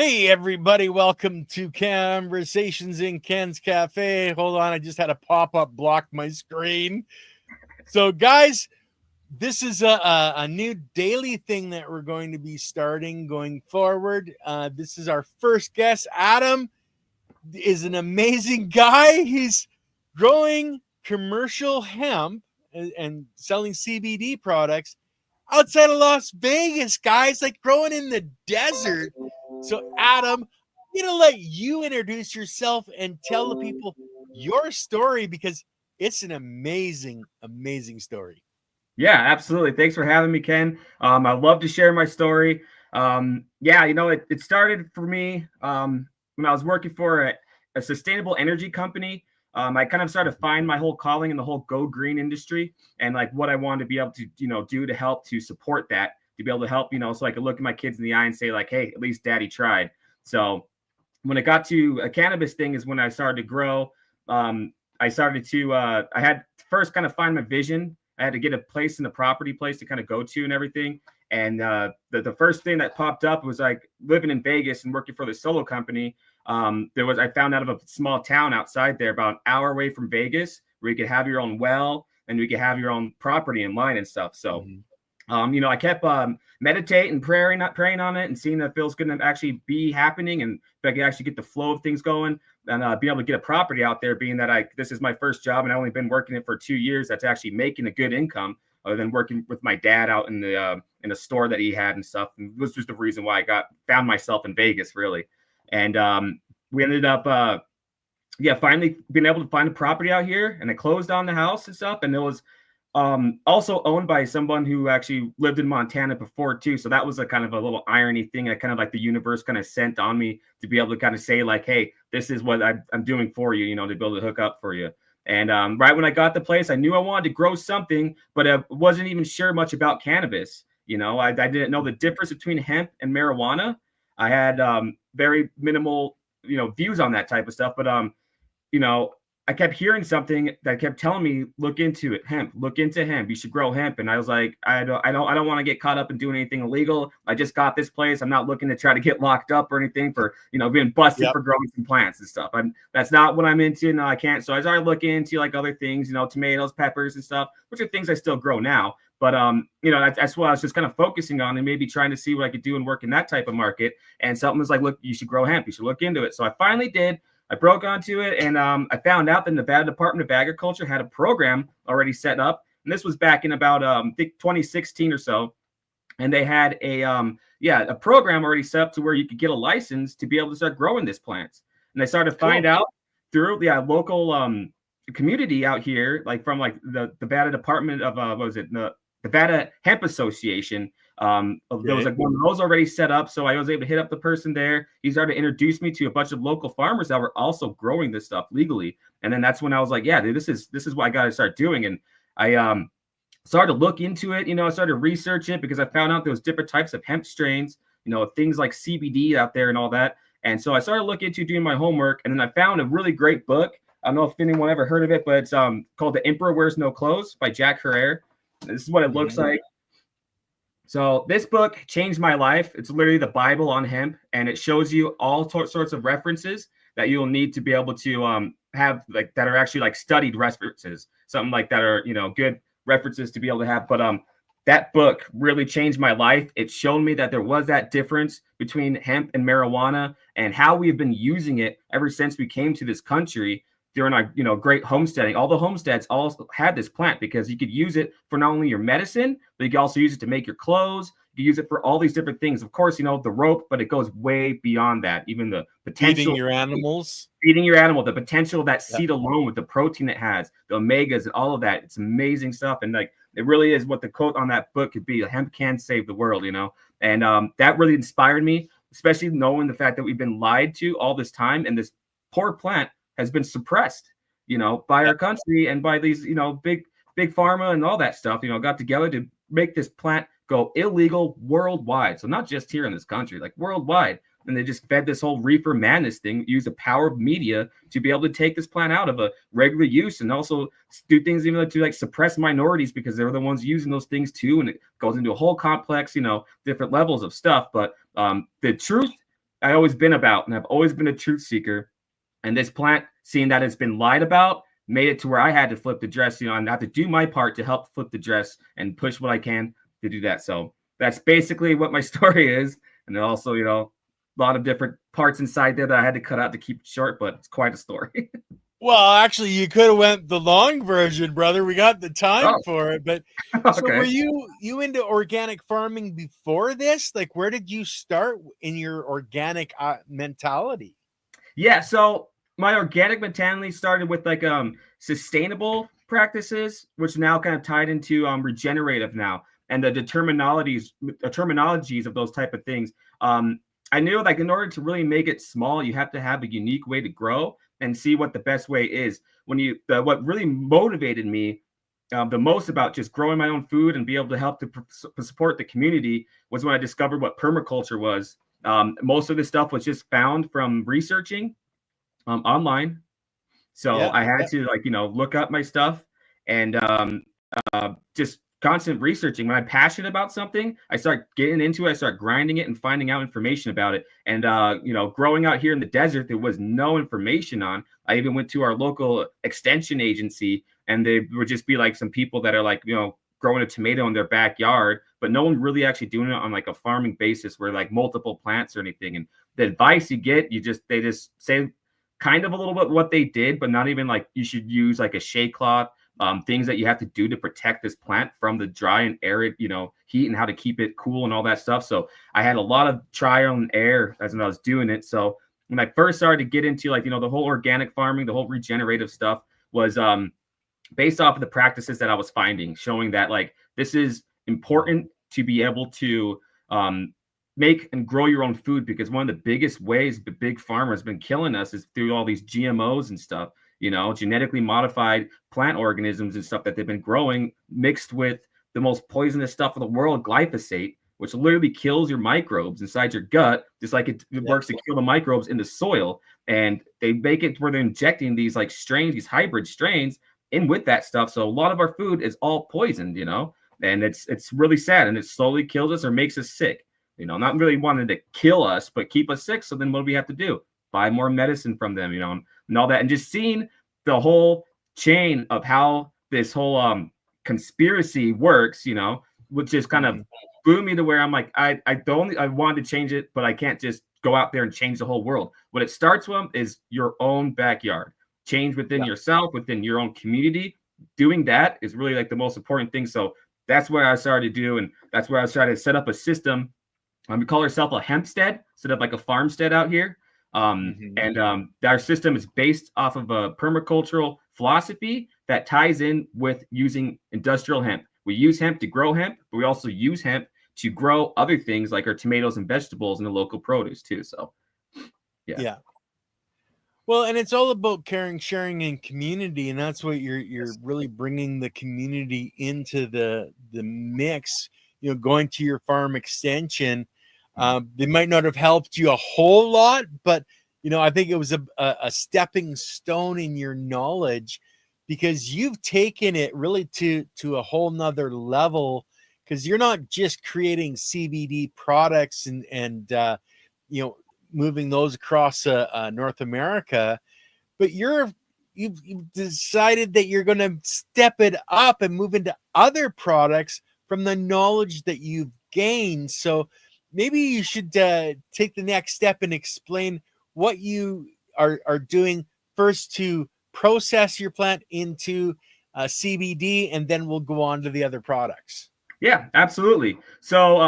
Hey, everybody, welcome to Conversations in Ken's Cafe. Hold on, I just had a pop up block my screen. So, guys, this is a new daily thing that we're going to be starting going forward. This is our first guest. Adam is an amazing guy. He's growing commercial hemp and selling CBD products outside of Las Vegas, guys, like growing in the desert. So, Adam, I'm going to let you introduce yourself and tell the people your story because it's an amazing, amazing story. Yeah, absolutely. Thanks for having me, Ken. I'd love to share my story. It started for me when I was working for a sustainable energy company. I kind of started to find my whole calling in the whole go green industry and like what I wanted to be able to, do to help to support that, to be able to help, so I could look at my kids in the eye and say like, hey, at least daddy tried. So when it got to a cannabis thing is when I started to grow. I had to first kind of find my vision. I had to get a place in the property place to kind of go to and everything. And the first thing that popped up was like living in Vegas and working for the solo company. I found out of a small town outside there, about an hour away from Vegas, where you could have your own well and you could have your own property and line and stuff. So, I kept meditating, praying on it and seeing that it feels good to actually be happening. And if I could actually get the flow of things going and be able to get a property out there, being that this is my first job and I've only been working it for 2 years, that's actually making a good income other than working with my dad out in the store that he had and stuff. And this was the reason why I found myself in Vegas, really. And we ended up, finally being able to find a property out here, and I closed on the house and stuff. And it was also owned by someone who actually lived in Montana before too. So that was a kind of a little irony thing. I kind of like the universe kind of sent on me to be able to kind of say like, hey, this is what I'm doing for you, to be able to hook up for you. And right when I got the place, I knew I wanted to grow something, but I wasn't even sure much about cannabis. I didn't know the difference between hemp and marijuana. I had very minimal, views on that type of stuff. But, I kept hearing something that kept telling me, look into it, hemp, look into hemp. You should grow hemp. And I was like, I don't want to get caught up in doing anything illegal. I just got this place. I'm not looking to try to get locked up or anything for, being busted for growing some plants and stuff. That's not what I'm into. No, I can't. So I started looking into like other things, tomatoes, peppers and stuff, which are things I still grow now. But, that's what I was just kind of focusing on and maybe trying to see what I could do and work in that type of market. And something was like, look, you should grow hemp. You should look into it. So I finally did. I broke onto it, and I found out the Nevada Department of Agriculture had a program already set up. And this was back in about, I think 2016 or so. And they had a program already set up to where you could get a license to be able to start growing this plant. And I started to find out through the local community out here, like from like the Nevada Department of, the Nevada Hemp Association. There was like one of those already set up. So I was able to hit up the person there. He started to introduce me to a bunch of local farmers that were also growing this stuff legally. And then that's when I was like, yeah, dude, this is what I got to start doing. And I started to look into it. I started to research it because I found out there was different types of hemp strains, things like CBD out there and all that. And so I started looking into doing my homework. And then I found a really great book. I don't know if anyone ever heard of it, but it's called The Emperor Wears No Clothes by Jack Herrera. This is what it looks like. So this book changed my life. It's literally the Bible on hemp, and it shows you all sorts of references that you'll need to be able to have like that are actually like studied references, something like that are, good references to be able to have. But that book really changed my life. It showed me that there was that difference between hemp and marijuana and how we've been using it ever since we came to this country. During our, great homesteading, all the homesteads all had this plant because you could use it for not only your medicine, but you could also use it to make your clothes. You use it for all these different things. Of course, the rope, but it goes way beyond that. Even the potential. Feeding your animals. Feeding your animal, the potential of that seed alone with the protein it has, the omegas and all of that. It's amazing stuff. And like, it really is what the quote on that book could be. Hemp can save the world, And that really inspired me, especially knowing the fact that we've been lied to all this time. And this poor plant has been suppressed, by our country and by these, big pharma and all that stuff, got together to make this plant go illegal worldwide. So not just here in this country, like worldwide. And they just fed this whole reefer madness thing, use the power of media to be able to take this plant out of a regular use and also do things even to like suppress minorities because they're the ones using those things too. And it goes into a whole complex, different levels of stuff. But the truth I always been about, and I've always been a truth seeker. And this plant, seeing that it's been lied about, made it to where I had to flip the dress, and I have to do my part to help flip the dress and push what I can to do that. So that's basically what my story is. And then also, a lot of different parts inside there that I had to cut out to keep it short, but it's quite a story. Well, actually, you could have went the long version, brother. We got the time for it. But so Okay. were you into organic farming before this? Like, where did you start in your organic mentality? Yeah, so my organic mentality started with like sustainable practices, which now kind of tied into regenerative now, and the terminologies of those type of things. I knew like in order to really make it small, you have to have a unique way to grow and see what the best way is. What really motivated me the most about just growing my own food and be able to help to support the community was when I discovered what permaculture was. Most of this stuff was just found from researching online. So I had to look up my stuff and just constant researching. When I'm passionate about something, I start getting into it. I start grinding it and finding out information about it. And, growing out here in the desert, there was no information on. I even went to our local extension agency, and they would just be like some people that are like, growing a tomato in their backyard, but no one really actually doing it on like a farming basis where like multiple plants or anything. And the advice you get, they just say kind of a little bit what they did, but not even like you should use like a shade cloth, things that you have to do to protect this plant from the dry and arid, heat, and how to keep it cool and all that stuff. So I had a lot of trial and error as when I was doing it. So when I first started to get into like, the whole organic farming, the whole regenerative stuff was based off of the practices that I was finding, showing that like this is important to be able to make and grow your own food, because one of the biggest ways the big pharma has been killing us is through all these GMOs and stuff, genetically modified plant organisms and stuff that they've been growing mixed with the most poisonous stuff in the world, glyphosate, which literally kills your microbes inside your gut, just like it works to kill the microbes in the soil. And they make it where they're injecting these like strains, these hybrid strains in with that stuff. So a lot of our food is all poisoned, and it's really sad, and it slowly kills us or makes us sick. Not really wanting to kill us, but keep us sick. So then what do we have to do? Buy more medicine from them, and all that. And just seeing the whole chain of how this whole conspiracy works, which just kind of blew me to where I'm like, I wanted to change it, but I can't just go out there and change the whole world. What it starts with is your own backyard. Change within yourself, within your own community. Doing that is really like the most important thing. So that's what I started to do. And that's where I started to set up a system. We call ourselves a hempstead, set up like a farmstead out here. And our system is based off of a permacultural philosophy that ties in with using industrial hemp. We use hemp to grow hemp, but we also use hemp to grow other things like our tomatoes and vegetables and the local produce too. So, yeah. Well, and it's all about caring, sharing, and community, and that's what you're really bringing the community into the mix. Going to your farm extension, they might not have helped you a whole lot, but I think it was a stepping stone in your knowledge, because you've taken it really to a whole nother level, because you're not just creating CBD products and moving those across North America, but you've decided that you're going to step it up and move into other products from the knowledge that you've gained. So maybe you should take the next step and explain what you are doing first to process your plant into CBD, and then we'll go on to the other products. Yeah, absolutely. So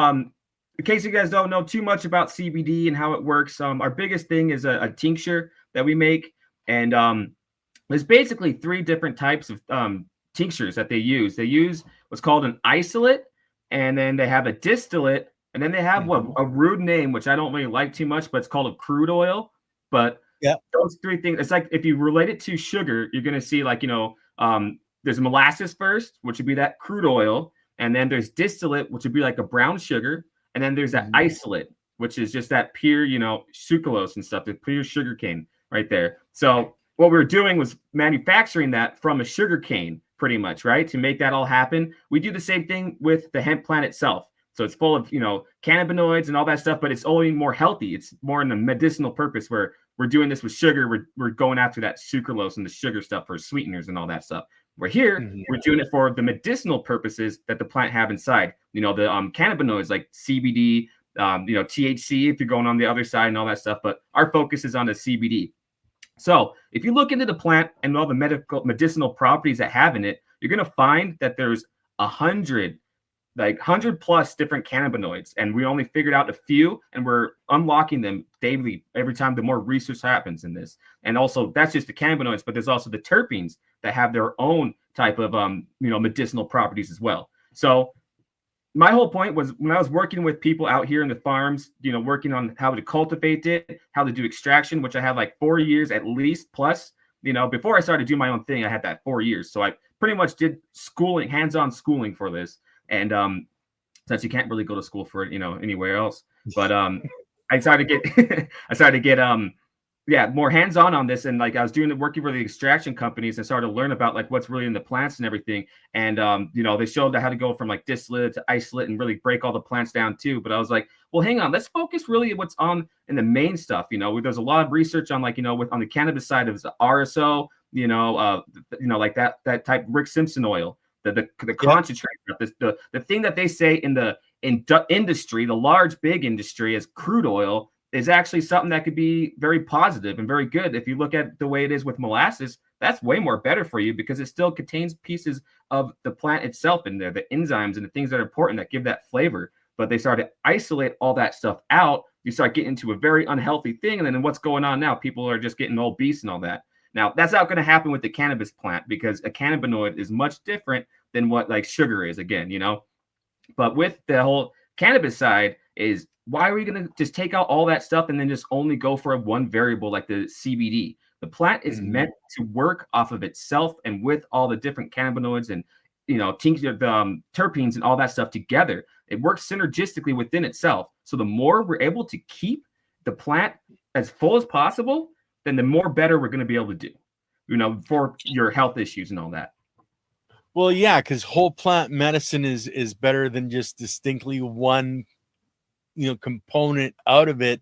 in case you guys don't know too much about CBD and how it works, our biggest thing is a tincture that we make. And there's basically 3 different types of tinctures that they use. They use what's called an isolate, and then they have a distillate, and then they have a rude name, which I don't really like too much, but it's called a crude oil. But those 3 things, it's like if you relate it to sugar, you're going to see like, there's molasses first, which would be that crude oil. And then there's distillate, which would be like a brown sugar. And then there's that isolate, which is just that pure, sucralose and stuff, the pure sugar cane right there. So what we were doing was manufacturing that from a sugar cane, pretty much, right? To make that all happen. We do the same thing with the hemp plant itself. So it's full of, cannabinoids and all that stuff, but it's only more healthy. It's more in the medicinal purpose where we're doing this with sugar. We're going after that sucralose and the sugar stuff for sweeteners and all that stuff. We're here, we're doing it for the medicinal purposes that the plant have inside. The cannabinoids like CBD, THC if you're going on the other side and all that stuff. But our focus is on the CBD. So if you look into the plant and all the medicinal properties that have in it, you're going to find that there's 100 plus different cannabinoids, and we only figured out a few, and we're unlocking them daily every time the more research happens in this. And also that's just the cannabinoids, but there's also the terpenes that have their own type of medicinal properties as well. So my whole point was, when I was working with people out here in the farms, working on how to cultivate it, how to do extraction, which I had like 4 years at least plus, before I started doing my own thing, I had that 4 years. So I pretty much did schooling, hands-on schooling for this. And since you can't really go to school for it, anywhere else, but I started to get more hands-on on this. And like I was working for the extraction companies and started to learn about like what's really in the plants and everything. And they showed how to go from like distillate to isolate and really break all the plants down too. But I was like, well, hang on, let's focus really what's on in the main stuff. There's a lot of research on like on the cannabis side of the RSO, like that type Rick Simpson oil. The concentrate, the thing that they say in the industry, the large big industry, as crude oil, is actually something that could be very positive and very good. If you look at the way it is with molasses, that's way more better for you because it still contains pieces of the plant itself in there, the enzymes and the things that are important that give that flavor. But they start to isolate all that stuff out. You start getting into a very unhealthy thing. And then what's going on now? People are just getting obese and all that. Now, that's not going to happen with the cannabis plant because a cannabinoid is much different than what like sugar is, again, But with the whole cannabis side is, why are we going to just take out all that stuff and then just only go for one variable like the CBD? The plant is meant to work off of itself and with all the different cannabinoids and, tincture, terpenes and all that stuff together. It works synergistically within itself. So the more we're able to keep the plant as full as possible, then the more better we're going to be able to do, for your health issues and all that. Well, yeah, because whole plant medicine is better than just distinctly one, component out of it.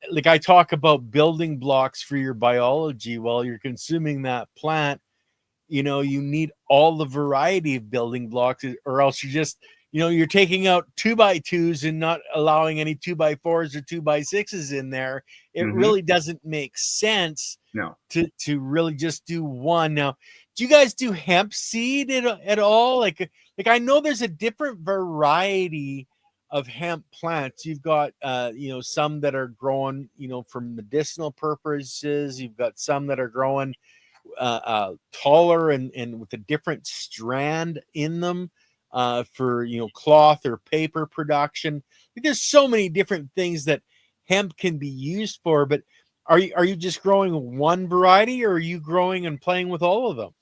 Like I talk about building blocks for your biology. While you're consuming that plant, you need all the variety of building blocks, or else you're taking out 2x2s and not allowing any 2x4s or 2x6s in there. It really doesn't make sense to really just do one. Now, do you guys do hemp seed at all? Like I know there's a different variety of hemp plants. You've got, some that are growing, for medicinal purposes. You've got some that are growing taller and with a different strand in them. For cloth or paper production. There's so many different things that hemp can be used for, but are you just growing one variety, or are you growing and playing with all of them?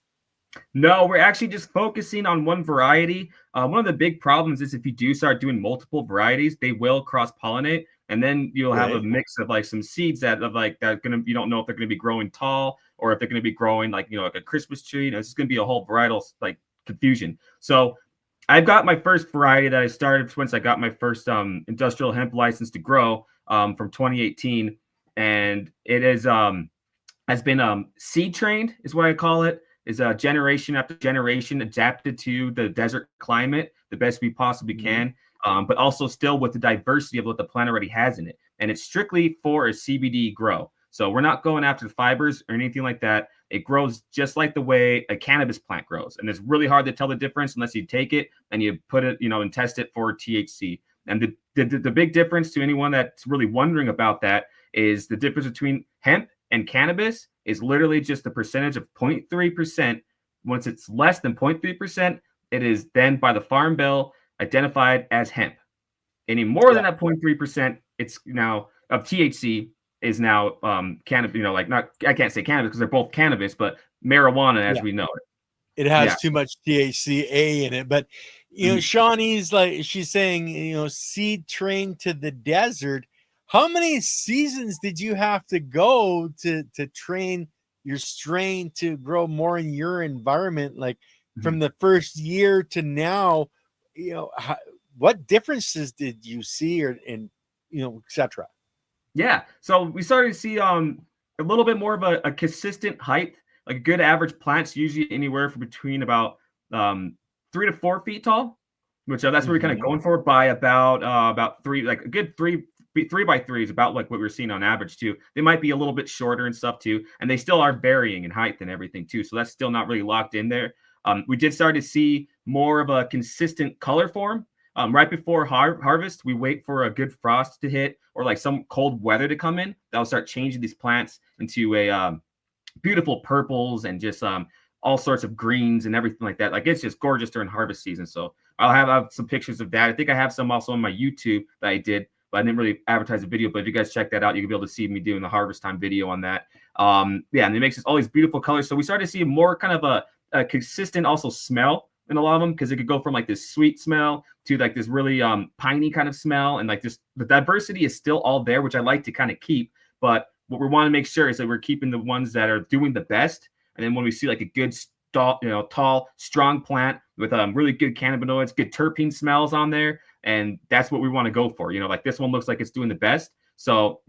No, we're actually just focusing on one variety. One of the big problems is if you do start doing multiple varieties, they will cross-pollinate, and then you'll have a mix of like some seeds that you don't know if they're gonna be growing tall or if they're gonna be growing like like a Christmas tree. It's just gonna be a whole varietal like confusion. So I've got my first variety that I started once I got my first industrial hemp license to grow from 2018, and it is has been seed trained is what I call it. Is a generation after generation adapted to the desert climate the best we possibly can, but also still with the diversity of what the plant already has in it. And it's strictly for a CBD grow. So we're not going after the fibers or anything like that. It grows just like the way a cannabis plant grows. And it's really hard to tell the difference unless you take it and you put it, and test it for THC. And the big difference to anyone that's really wondering about that is the difference between hemp and cannabis is literally just the percentage of 0.3%. Once it's less than 0.3%, it is then by the Farm Bill identified as hemp. Any more than that 0.3%, it's now of THC is now cannabis, I can't say cannabis because they're both cannabis, but marijuana as we know it. It has too much THCA in it. But Shawnee's she's saying, seed train to the desert. How many seasons did you have to go to train your strain to grow more in your environment? Like from the first year to now, what differences did you see, or in, etc.? Yeah. So we started to see a little bit more of a consistent height, like a good average plant's usually anywhere from between about 3 to 4 feet tall, which that's what we're kind of going for by about three, like a good 3 by 3 is about like what we're seeing on average too. They might be a little bit shorter and stuff too, and they still are varying in height and everything too. So that's still not really locked in there. We did start to see more of a consistent color form. Right before harvest, we wait for a good frost to hit or like some cold weather to come in. That'll start changing these plants into a beautiful purples and just all sorts of greens and everything like that. Like it's just gorgeous during harvest season. So I'll have some pictures of that. I think I have some also on my YouTube that I did, but I didn't really advertise the video. But if you guys check that out, you can be able to see me doing the harvest time video on that. Yeah, and it makes all these beautiful colors. So we started to see more kind of a consistent also smell in a lot of them, because it could go from like this sweet smell to like this really piney kind of smell, and like this, the diversity is still all there, which I like to kind of keep. But what we want to make sure is that we're keeping the ones that are doing the best. And then when we see like a good tall, strong plant with really good cannabinoids, good terpene smells on there, and that's what we want to go for. Like this one looks like it's doing the best, so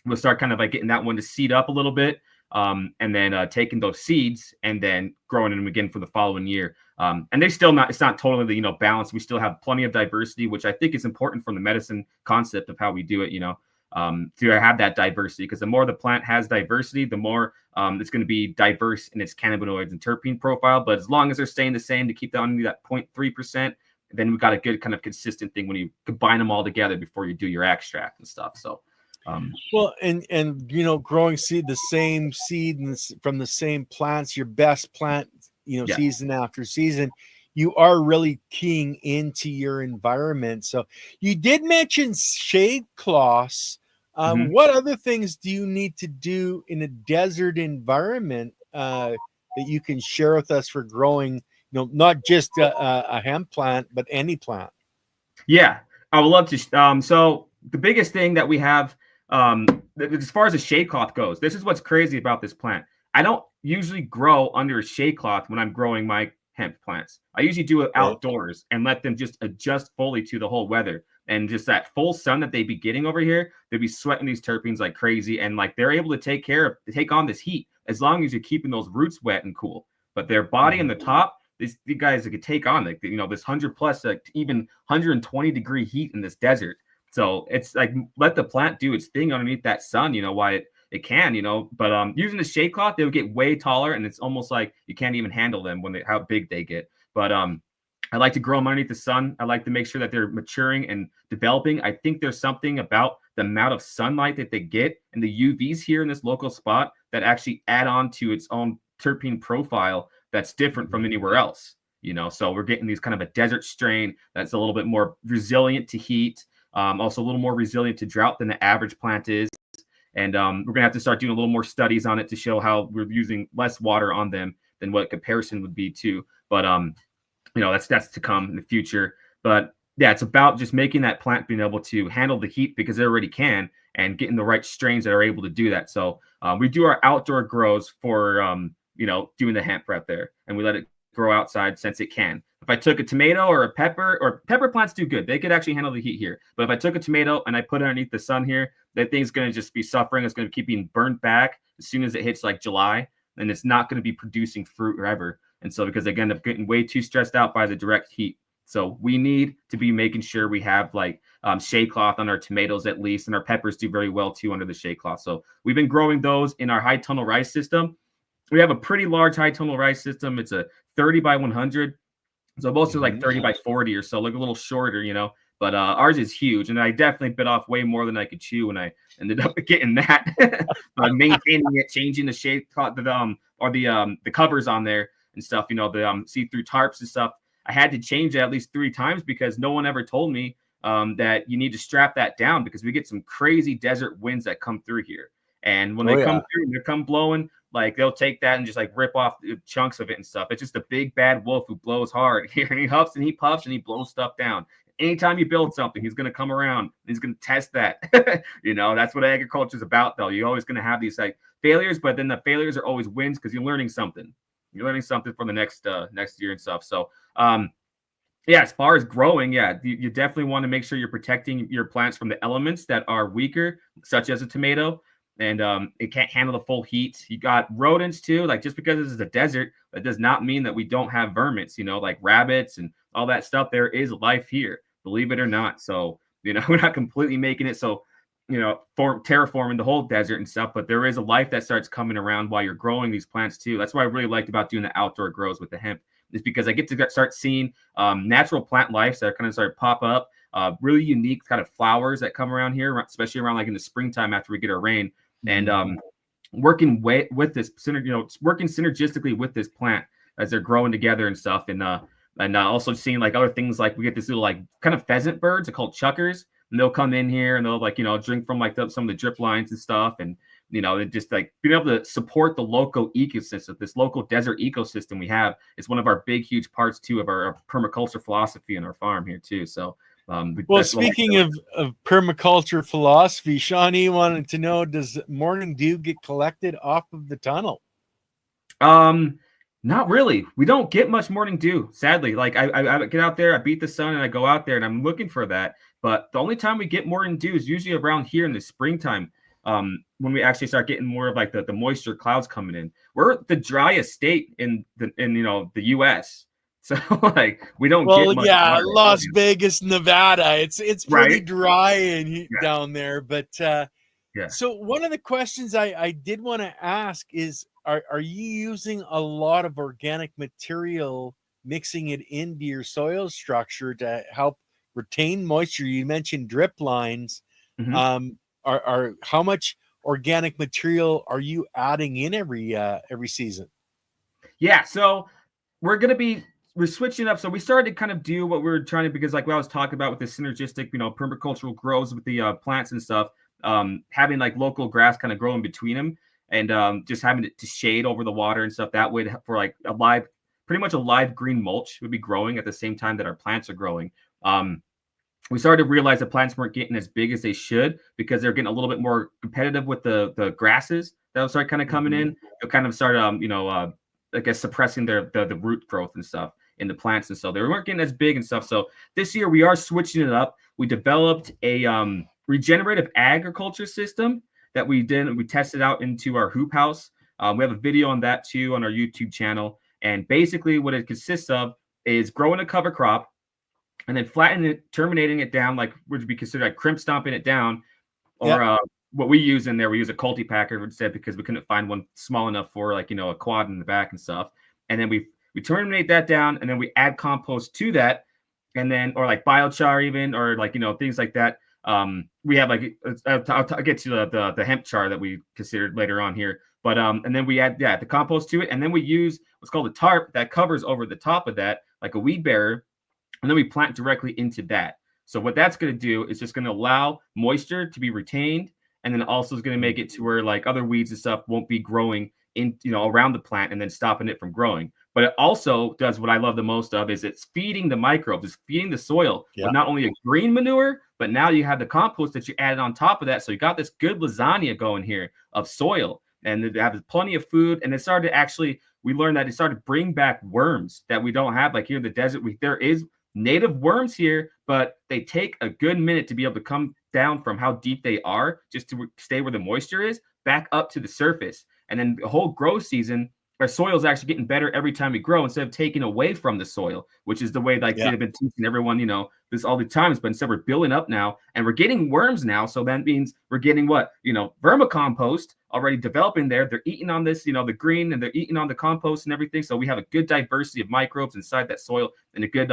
we'll start kind of like getting that one to seed up a little bit. And then taking those seeds and then growing them again for the following year. And they still not, it's not totally, balanced. We still have plenty of diversity, which I think is important from the medicine concept of how we do it, to have that diversity, because the more the plant has diversity, the more it's going to be diverse in its cannabinoids and terpene profile. But as long as they're staying the same, to keep that under that 0.3%, then we've got a good kind of consistent thing when you combine them all together before you do your extract and stuff. So well, and growing the same seed from the same plants, your best plant, season after season, you are really keying into your environment. So you did mention shade cloths. What other things do you need to do in a desert environment that you can share with us for growing, not just a hemp plant, but any plant? Yeah, I would love to. So the biggest thing that we have, as far as a shade cloth goes, this is what's crazy about this plant. I don't usually grow under a shade cloth when I'm growing my hemp plants. I usually do it outdoors and let them just adjust fully to the whole weather, and just that full sun that they'd be getting over here. They'd be sweating these terpenes like crazy, and like they're able to take on this heat as long as you're keeping those roots wet and cool. But their body in the top, these guys that could take on like this 100 plus, like even 120 degree heat in this desert. So it's like, let the plant do its thing underneath that sun, why it can, but using the shade cloth, they would get way taller, and it's almost like you can't even handle them how big they get. But I like to grow them underneath the sun. I like to make sure that they're maturing and developing. I think there's something about the amount of sunlight that they get and the UVs here in this local spot that actually add on to its own terpene profile that's different from anywhere else, so we're getting these kind of a desert strain that's a little bit more resilient to heat, also a little more resilient to drought than the average plant is. And we're going to have to start doing a little more studies on it to show how we're using less water on them than what comparison would be too. But, that's to come in the future. But yeah, it's about just making that plant being able to handle the heat, because it already can, and getting the right strains that are able to do that. So we do our outdoor grows for, doing the hemp prep there, and we let it grow outside since it can. If I took a tomato or pepper plants do good. They could actually handle the heat here. But if I took a tomato and I put it underneath the sun here, that thing's going to just be suffering. It's going to keep being burnt back as soon as it hits like July, and it's not going to be producing fruit forever. And so, because they end up getting way too stressed out by the direct heat. So we need to be making sure we have like shade cloth on our tomatoes at least, and our peppers do very well too under the shade cloth. So we've been growing those in our high tunnel rice system. We have a pretty large high tunnel rice system. It's a 30 by 100. So most are like 30 by 40 or so, like a little shorter, but ours is huge. And I definitely bit off way more than I could chew when I ended up getting that. Maintaining it, changing the shade, the covers on there and stuff, the see-through tarps and stuff. I had to change it at least 3 times because no one ever told me that you need to strap that down, because we get some crazy desert winds that come through here. And when they come through, they come blowing, like they'll take that and just like rip off chunks of it and stuff. It's just a big bad wolf who blows hard here, and he huffs and he puffs and he blows stuff down. Anytime you build something, he's going to come around and he's going to test that. That's what agriculture is about, though. You're always going to have these like failures, but then the failures are always wins, because you're learning something. You're learning something for the next year and stuff. So Yeah, as far as growing, yeah, you definitely want to make sure you're protecting your plants from the elements that are weaker, such as a tomato, and it can't handle the full heat. You got rodents too. Like just because this is a desert, that does not mean that we don't have vermins. You know, like rabbits and all that stuff. There is life here, believe it or not. So we're not completely making it so terraforming the whole desert and stuff, but there is a life that starts coming around while you're growing these plants too. That's what I really liked about doing the outdoor grows with the hemp, is because I get to start seeing natural plant life that kind of start pop up, really unique kind of flowers that come around here, especially around like in the springtime after we get our rain, and working with this, working synergistically with this plant as they're growing together and stuff, and also seeing like other things, like we get this little like kind of pheasant birds, they're called chuckers, and they'll come in here and they'll like drink from like some of the drip lines and stuff, and it just like being able to support the local ecosystem, this local desert ecosystem we have, is one of our big, huge parts too of our permaculture philosophy in our farm here too. So, well, speaking of permaculture philosophy, Shawnee wanted to know: does morning dew get collected off of the tunnel? Not really. We don't get much morning dew, sadly. Like I get out there, I beat the sun, and I go out there, and I'm looking for that. But the only time we get morning dew is usually around here in the springtime. When we actually start getting more of like the moisture clouds coming in. We're the driest state in the US. So like we don't get much water. Las Vegas, Nevada. It's pretty Right? dry and heat Yeah. down there. But so one of the questions I did want to ask is, are you using a lot of organic material, mixing it into your soil structure to help retain moisture? You mentioned drip lines. Are how much organic material are you adding in every season? Yeah, so we're switching up. So we started to kind of do what we were trying to, because like what I was talking about with the synergistic, permacultural grows with the plants and stuff, having like local grass kind of grow in between them, and just having it to shade over the water and stuff. That way, for like pretty much a live green mulch would be growing at the same time that our plants are growing. We started to realize the plants weren't getting as big as they should, because they're getting a little bit more competitive with the grasses that will start kind of coming in. They'll kind of start, I guess, suppressing the root growth and stuff in the plants, and so they weren't getting as big and stuff. So this year we are switching it up. We developed a regenerative agriculture system that we tested out into our hoop house. We have a video on that too on our YouTube channel. And basically what it consists of is growing a cover crop, and then flattening it, terminating it down, like would be considered like crimp stomping it down, or what we use in there, we use a cultipacker instead, because we couldn't find one small enough for like a quad in the back and stuff. And then we terminate that down, and then we add compost to that, and then or like biochar even, or like things like that. We have like I'll get to the hemp char that we considered later on here, but and then we add the compost to it, and then we use what's called a tarp that covers over the top of that, like a weed bearer. And then we plant directly into that. So what that's going to do is just going to allow moisture to be retained, and then also is going to make it to where like other weeds and stuff won't be growing in around the plant and then stopping it from growing. But it also does what I love the most of, is it's feeding the microbes, it's feeding the soil with not only a green manure, but now you have the compost that you added on top of that. So you got this good lasagna going here of soil, and they have plenty of food. And it started to actually, we learned that it started to bring back worms that we don't have. Like here in the desert, there is native worms here, but they take a good minute to be able to come down from how deep they are, just to stay where the moisture is, back up to the surface. And then the whole grow season, our soil is actually getting better every time we grow, instead of taking away from the soil, which is the way like they've been teaching everyone, this all the times. But instead we're building up now, and we're getting worms now. So that means we're getting what, vermicompost already developing there. They're eating on this, the green, and they're eating on the compost and everything. So we have a good diversity of microbes inside that soil, and a good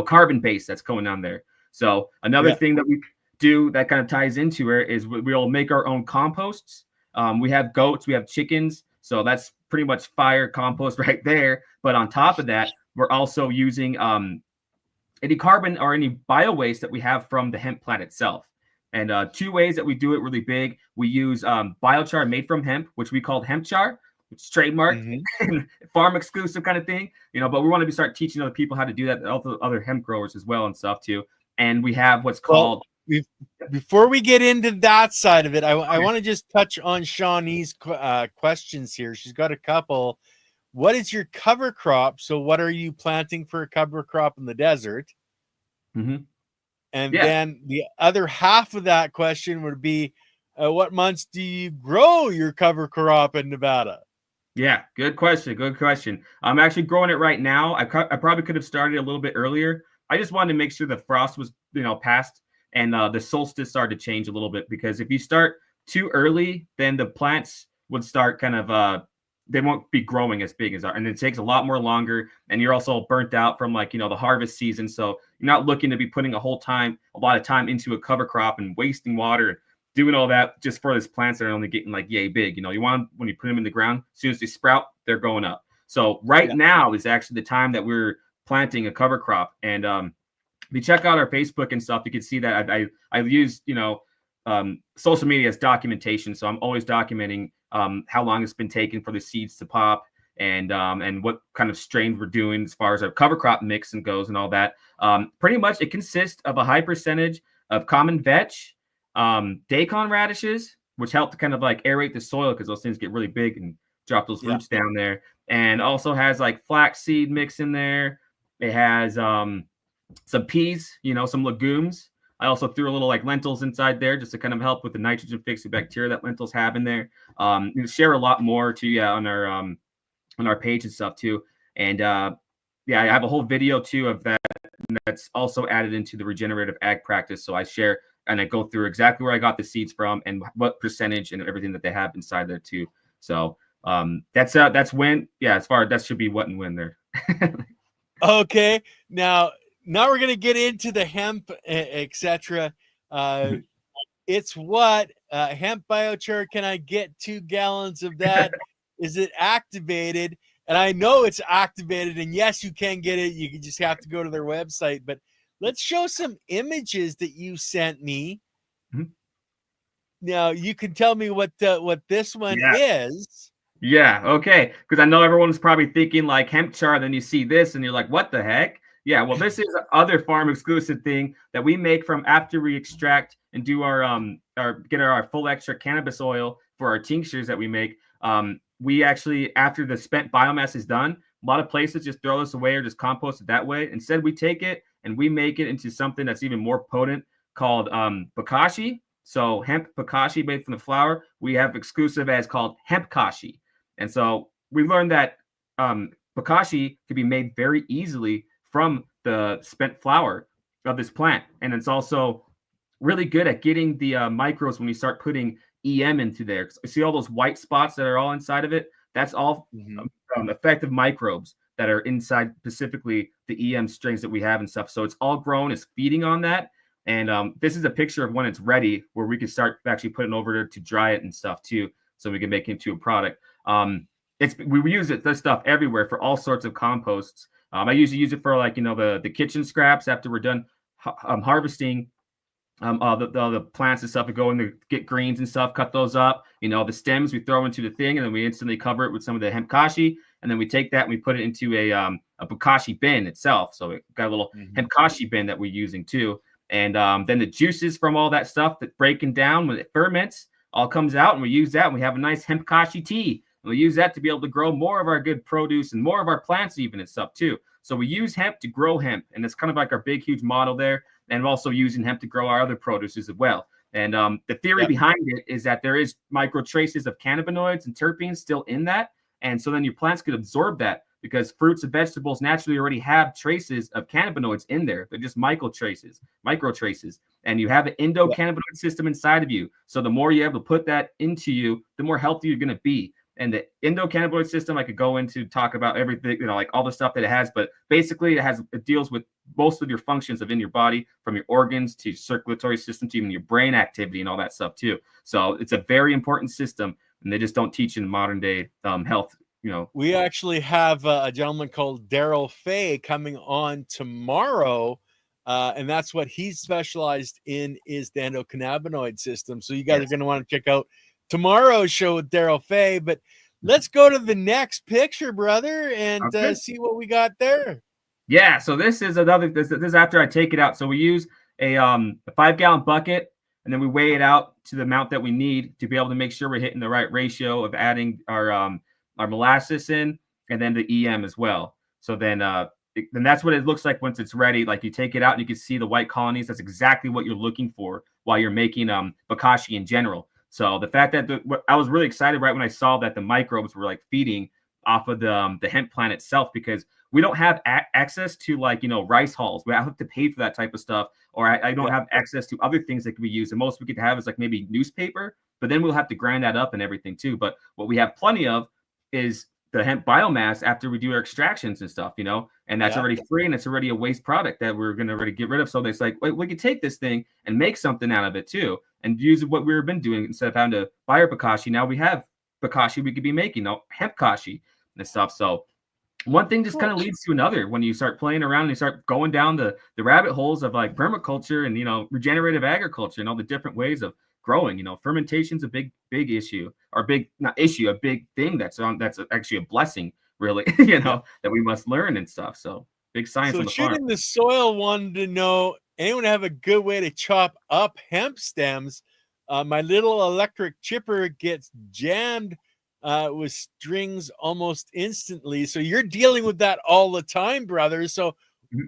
carbon base that's going on there. So another thing that we do that kind of ties into it is we'll make our own composts. We have goats, we have chickens, so that's pretty much fire compost right there. But on top of that, we're also using any carbon or any bio waste that we have from the hemp plant itself. And two ways that we do it really big: we use biochar made from hemp, which we call hemp char. It's trademarked, farm exclusive kind of thing, but we want to start teaching other people how to do that, other hemp growers as well and stuff too. And we have what's called. Before we get into that side of it, I want to just touch on Shawnee's questions here. She's got a couple. what is your cover crop? So what are you planting for a cover crop in the desert? Mm-hmm. And Yeah. then the other half of that question would be, what months do you grow your cover crop in Nevada? Yeah, good question. Good question. I'm actually growing it right now. I probably could have started a little bit earlier. I just wanted to make sure the frost was, passed and the solstice started to change a little bit, because if you start too early, then the plants would start kind of they won't be growing as big as and it takes a lot more longer, and you're also burnt out from like, the harvest season. So you're not looking to be putting a lot of time into a cover crop and wasting water, doing all that just for these plants that are only getting like yay big. You want them, when you put them in the ground, as soon as they sprout, they're going up. So right now is actually the time that we're planting a cover crop. And if you check out our Facebook and stuff, you can see that I use, social media as documentation. So I'm always documenting how long it's been taking for the seeds to pop, and what kind of strains we're doing as far as our cover crop mix and goes and all that. Pretty much it consists of a high percentage of common vetch, daikon radishes, which help to kind of like aerate the soil because those things get really big and drop those roots down there. And also has like flaxseed mix in there. It has some peas, some legumes. I also threw a little like lentils inside there just to kind of help with the nitrogen fixing bacteria that lentils have in there. Share a lot more too, on our page and stuff too. And I have a whole video too of that that's also added into the regenerative ag practice. So I share and I go through exactly where I got the seeds from and what percentage and everything that they have inside there too. So that's when, as far as that should be what and when there. Okay. Now we're going to get into the hemp, etc. It's what hemp biochar. Can I get 2 gallons of that? Is it activated? And I know it's activated, and yes, you can get it. You just have to go to their website. But let's show some images that you sent me. Mm-hmm. Now you can tell me what this one is. Yeah, okay. Because I know everyone's probably thinking like hemp char, then you see this and you're like, what the heck? Yeah, well, this is other farm exclusive thing that we make from after we extract and do our full extra cannabis oil for our tinctures that we make. We actually, after the spent biomass is done, a lot of places just throw this away or just compost it that way. Instead, we take it and we make it into something that's even more potent called bokashi. So hemp bokashi made from the flower. We have exclusive as called hemp kashi. And so we learned that bokashi can be made very easily from the spent flower of this plant. And it's also really good at getting the microbes when you start putting EM into there. See all those white spots that are all inside of it? That's all effective microbes that are inside specifically the EM strains that we have and stuff. So it's all grown, it's feeding on that. And this is a picture of when it's ready, where we can start actually putting over there to dry it and stuff too, so we can make it into a product. We use this stuff everywhere for all sorts of composts. I usually use it for like the kitchen scraps after we're done harvesting the plants and stuff. We go in to get greens and stuff, cut those up. The stems we throw into the thing, and then we instantly cover it with some of the hemp kashi, and then we take that and we put it into a bokashi bin itself. So we got a little hemp kashi bin that we're using too. And then the juices from all that stuff that breaking down when it ferments all comes out, and we use that, and we have a nice hemp kashi tea. And we use that to be able to grow more of our good produce and more of our plants even and stuff too. So we use hemp to grow hemp, and it's kind of like our big, huge model there. And we're also using hemp to grow our other produce as well. And the theory behind it is that there is micro traces of cannabinoids and terpenes still in that. And so then your plants could absorb that, because fruits and vegetables naturally already have traces of cannabinoids in there. They're just micro traces. And you have an endocannabinoid system inside of you. So the more you're able to put that into you, the more healthy you're going to be. And the endocannabinoid system, I could go into talk about everything, like all the stuff that it has, but basically it deals with most of your functions of in your body, from your organs to your circulatory system to even your brain activity and all that stuff too. So it's a very important system, and they just don't teach in modern day health. We actually have a gentleman called Daryl Fay coming on tomorrow, and that's what he's specialized in, is the endocannabinoid system. So you guys are going to want to check out tomorrow's show with Daryl Fay. But let's go to the next picture, brother, and see what we got there. Yeah, so this is this is after I take it out. So we use a 5-gallon bucket, and then we weigh it out to the amount that we need to be able to make sure we're hitting the right ratio of adding our molasses in. and then the EM as well. So then then that's what it looks like once it's ready. Like you take it out and you can see the white colonies. That's exactly what you're looking for while you're making bokashi in general. So the fact that I was really excited right when I saw that the microbes were like feeding off of the hemp plant itself, because we don't have access to like, rice hulls. We have to pay for that type of stuff, or I don't have access to other things that can be used. The most we could have is like maybe newspaper, but then we'll have to grind that up and everything too. But what we have plenty of is the hemp biomass after we do our extractions and stuff, and that's already free, and it's already a waste product that we're going to already get rid of. So it's like, wait, we could take this thing and make something out of it too, and use what we've been doing. Instead of having to buy our bokashi, now we have bokashi we could be making, hemp kashi and stuff. So one thing just kind of leads to another when you start playing around and you start going down the rabbit holes of like permaculture and regenerative agriculture and all the different ways of growing. Fermentation's a big issue, or a big thing that's actually a blessing, really, that we must learn and stuff. So big science on the farm. Shooting the Soil wanted to know, anyone have a good way to chop up hemp stems? My little electric chipper gets jammed with strings almost instantly. So you're dealing with that all the time, brother. So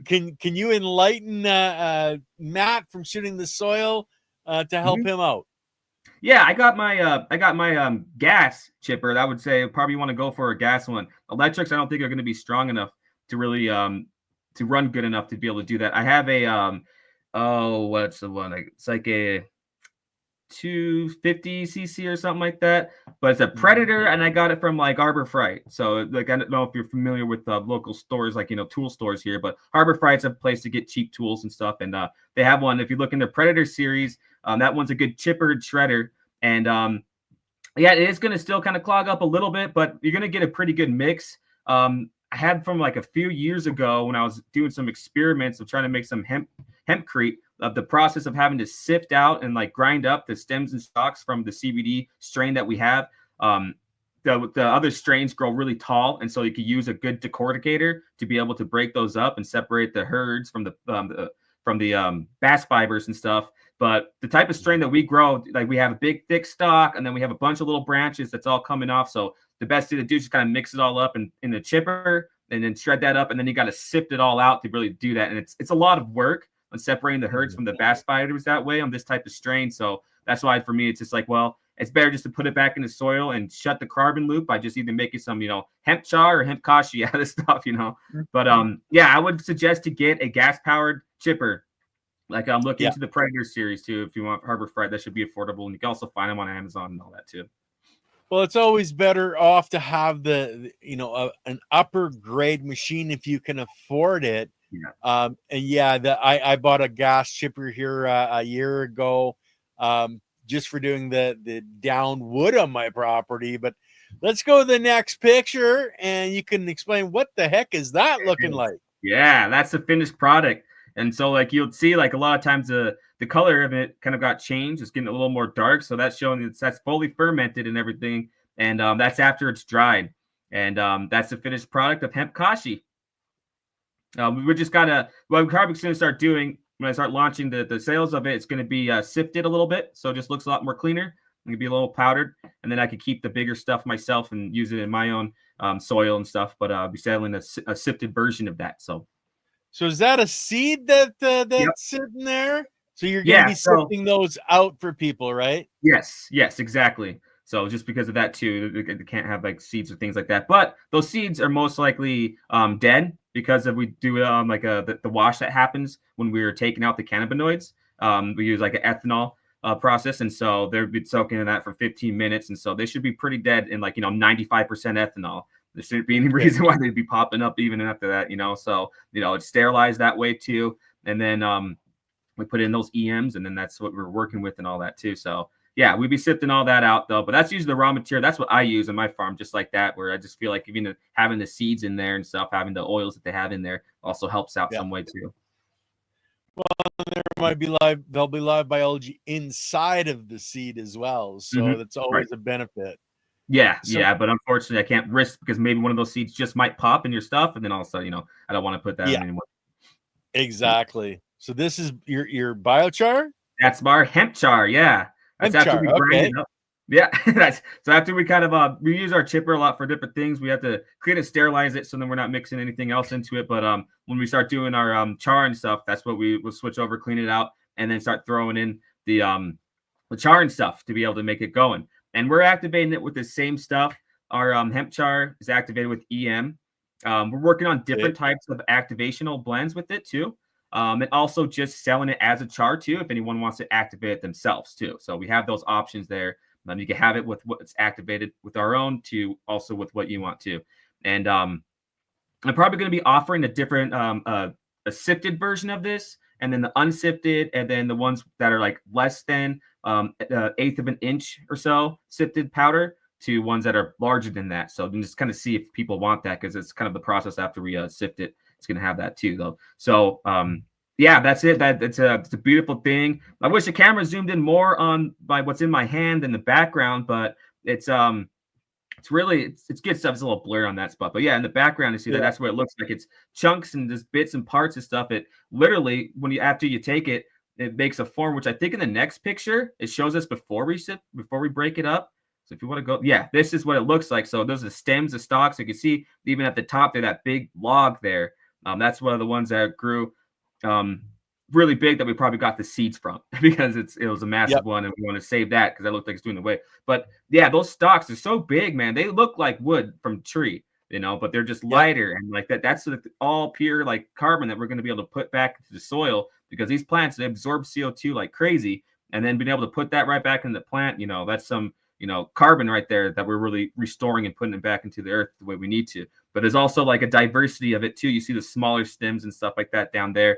can you enlighten Matt from Shooting the Soil to help him out? Yeah, I got my gas chipper. I would say probably want to go for a gas one. Electrics, I don't think are going to be strong enough to really to run good enough to be able to do that. I have a what's the one? It's like a 250cc or something like that, but it's a Predator, and I got it from like Harbor Freight. So like, I don't know if you're familiar with local stores, like tool stores here, but Harbor Freight's a place to get cheap tools and stuff, and they have one. If you look in the Predator series, that one's a good chipper and shredder, and yeah, it is going to still kind of clog up a little bit, but you're going to get a pretty good mix. I had from like a few years ago when I was doing some experiments of trying to make some hempcrete, of the process of having to sift out and like grind up the stems and stalks from the CBD strain that we have. The other strains grow really tall, and so you could use a good decorticator to be able to break those up and separate the herds from the bass fibers and stuff. But the type of strain that we grow, like we have a big thick stalk, and then we have a bunch of little branches that's all coming off. So the best thing to do is just kind of mix it all up in the chipper, and then shred that up, and then you got to sift it all out to really do that. And it's a lot of work on separating the herds from the bass fibers that way on this type of strain. So that's why for me, it's just like, well, it's better just to put it back in the soil and shut the carbon loop by just either making some, hemp char or hemp kashi out of this stuff, But yeah, I would suggest to get a gas powered chipper. Like I'm looking into the Predator series too. If you want Harbor Freight, that should be affordable, and you can also find them on Amazon and all that too. Well, it's always better off to have an upper grade machine if you can afford it. Yeah. And yeah, I bought a gas chipper here a year ago, just for doing the down wood on my property. But let's go to the next picture, and you can explain what the heck is that looking like. Yeah, that's the finished product. And so like you'll see like a lot of times the color of it kind of got changed. It's getting a little more dark. So that's showing that's fully fermented and everything. And that's after it's dried. And that's the finished product of hemp kashi. We're just what we're probably going to start doing when I start launching the sales of it, it's going to be sifted a little bit. So it just looks a lot more cleaner. It can be a little powdered. And then I could keep the bigger stuff myself and use it in my own soil and stuff. But I'll be selling a sifted version of that. So is that a seed that's sitting there? So you're going to be sifting those out for people, right? Yes, exactly. So just because of that too, they can't have like seeds or things like that. But those seeds are most likely dead because if we do like the wash that happens when we're taking out the cannabinoids. We use like an ethanol process, and so they're soaking in that for 15 minutes, and so they should be pretty dead in like 95% ethanol. There shouldn't be any reason why they'd be popping up even after that, So it's sterilized that way too, and then we put in those EMs, and then that's what we're working with and all that too. So yeah, we'd be sifting all that out though, but that's usually the raw material. That's what I use on my farm, just like that, where I just feel like even having the seeds in there and stuff, having the oils that they have in there also helps out some way too. Well, there'll be live biology inside of the seed as well. So that's always a benefit. Yeah, but unfortunately I can't risk because maybe one of those seeds just might pop in your stuff, and then all of a sudden, I don't want to put that in anymore. Exactly. So this is your biochar? That's our hemp char, yeah. That's after we grind it up. Yeah, that's so after we kind of we use our chipper a lot for different things. We have to clean and sterilize it so then we're not mixing anything else into it. But when we start doing our char and stuff, that's what we will switch over, clean it out, and then start throwing in the char and stuff to be able to make it going. And we're activating it with the same stuff. Our hemp char is activated with EM. We're working on different types of activational blends with it too. And also just selling it as a char too, if anyone wants to activate it themselves too. So we have those options there. You can have it with what's activated with our own to also with what you want to. And I'm probably going to be offering a different a sifted version of this, and then the unsifted, and then the ones that are like less than eighth of an inch or so sifted powder to ones that are larger than that. So then just kind of see if people want that, because it's kind of the process after we sift it. It's going to have that too, though. So yeah, that's it. It's a beautiful thing. I wish the camera zoomed in more on by what's in my hand in the background, but it's really it's good stuff. It's a little blur on that spot, but yeah, in the background you see that's what it looks like. It's chunks and just bits and parts and stuff. It literally, when after you take it, it makes a form, which I think in the next picture it shows us before we break it up. So if you want to go, yeah, this is what it looks like. So those are the stems, the stalks. You can see even at the top there, that big log there. That's one of the ones that grew really big that we probably got the seeds from, because it was a massive one, and we want to save that because that looked like it's doing the way. But yeah, those stalks are so big, man. They look like wood from tree, but they're just lighter and like that. That's all pure like carbon that we're going to be able to put back into the soil, because these plants, they absorb CO2 like crazy, and then being able to put that right back in the plant, that's some carbon right there that we're really restoring and putting it back into the earth the way we need to. But there's also like a diversity of it too. You see the smaller stems and stuff like that down there,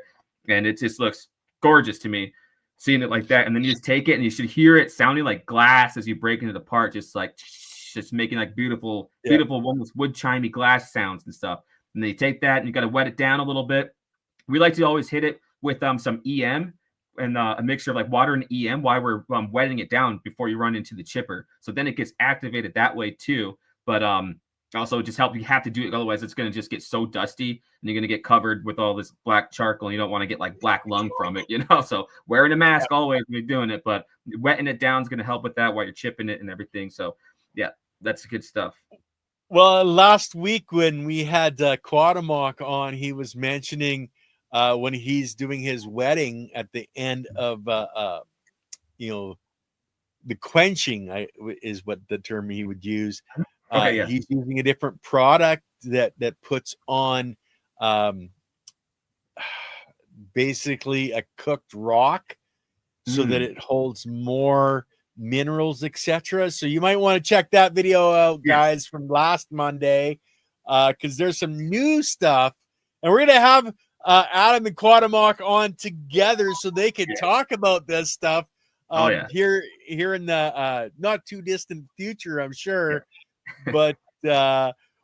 and it just looks gorgeous to me seeing it like that. And then you just take it, and you should hear it sounding like glass as you break into the part, just making like beautiful almost wood chimey glass sounds and stuff. And then you take that and you got to wet it down a little bit. We like to always hit it with some EM and a mixture of like water and EM while we're wetting it down before you run into the chipper. So then it gets activated that way too. But also just you have to do it, otherwise it's going to just get so dusty and you're going to get covered with all this black charcoal, and you don't want to get like black lung from it, So wearing a mask always when you're doing it, but wetting it down is going to help with that while you're chipping it and everything. So yeah, that's good stuff. Well, last week when we had Quatamok on, he was mentioning when he's doing his wedding at the end of the quenching is what the term he would use. He's using a different product that puts on basically a cooked rock so that it holds more minerals, etc. So you might want to check that video out, guys, from last Monday, because there's some new stuff, and we're gonna have Adam and Quatamok on together so they can talk about this stuff here in the not too distant future, I'm sure. But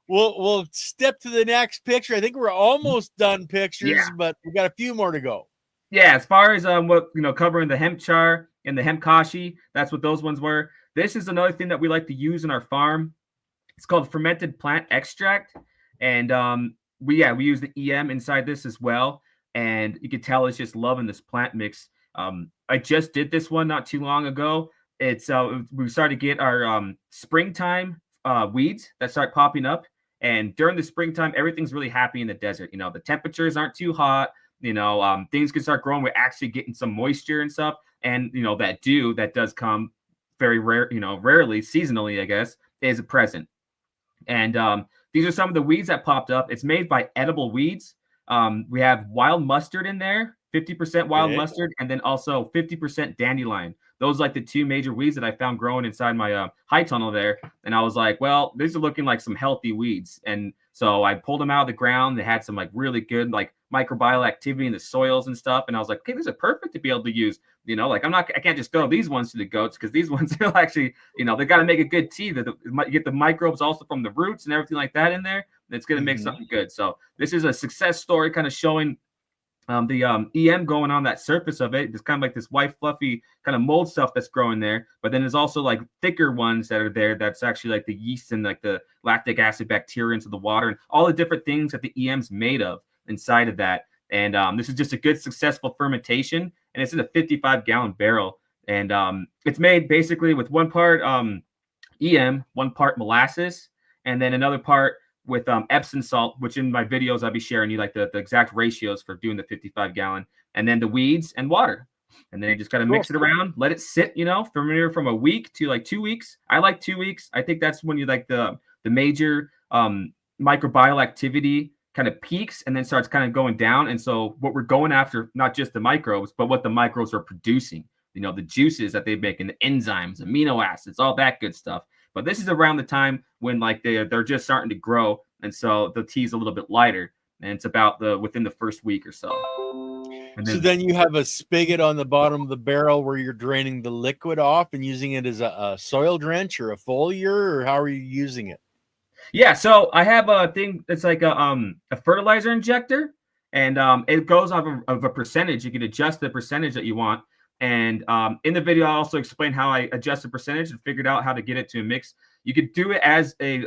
we'll step to the next picture. I think we're almost done pictures, but we got a few more to go. Yeah, as far as what covering the hemp char and the hemp kashi, that's what those ones were. This is another thing that we like to use in our farm. It's called fermented plant extract, and we use the EM inside this as well. And you can tell it's just loving this plant mix. I just did this one not too long ago. It's we started to get our springtime weeds that start popping up, and during the springtime everything's really happy in the desert. The temperatures aren't too hot. Things can start growing. We're actually getting some moisture and stuff, and that dew that does come very rare, rarely, seasonally, I guess, is a present. And these are some of the weeds that popped up. It's made by edible weeds. We have wild mustard in there, 50% wild mustard, and then also 50% dandelion. Those are like the two major weeds that I found growing inside my high tunnel there. And I was like, well, these are looking like some healthy weeds. And so I pulled them out of the ground. They had some like really good like microbial activity in the soils and stuff. And I was like, okay, these are perfect to be able to use. I can't just throw these ones to the goats, because these ones will actually, they got to make a good tea that you get the microbes also from the roots and everything like that in there. And it's going to make something good. So this is a success story kind of showing the EM going on that surface of it. It's kind of like this white fluffy kind of mold stuff that's growing there, but then there's also like thicker ones that are there that's actually like the yeast and like the lactic acid bacteria into the water and all the different things that the EM's made of inside of that. And this is just a good successful fermentation, and it's in a 55-gallon barrel. And it's made basically with 1 part EM, 1 part molasses, and then another part with Epsom salt, which in my videos I'll be sharing you like the exact ratios for doing the 55-gallon, and then the weeds and water. And then you just got to mix it around, let it sit, from a week to like 2 weeks. I like 2 weeks. I think that's when you like the major microbial activity kind of peaks and then starts kind of going down. And so what we're going after, not just the microbes, but what the microbes are producing, the juices that they make and the enzymes, amino acids, all that good stuff. But this is around the time when like they're just starting to grow. And so the tea is a little bit lighter, and it's about within the first week or so. So then you have a spigot on the bottom of the barrel where you're draining the liquid off and using it as a soil drench or a foliar, or how are you using it? Yeah, so I have a thing that's like a fertilizer injector, and it goes off of a percentage. You can adjust the percentage that you want. And in the video, I also explain how I adjust the percentage and figured out how to get it to a mix. You could do it as a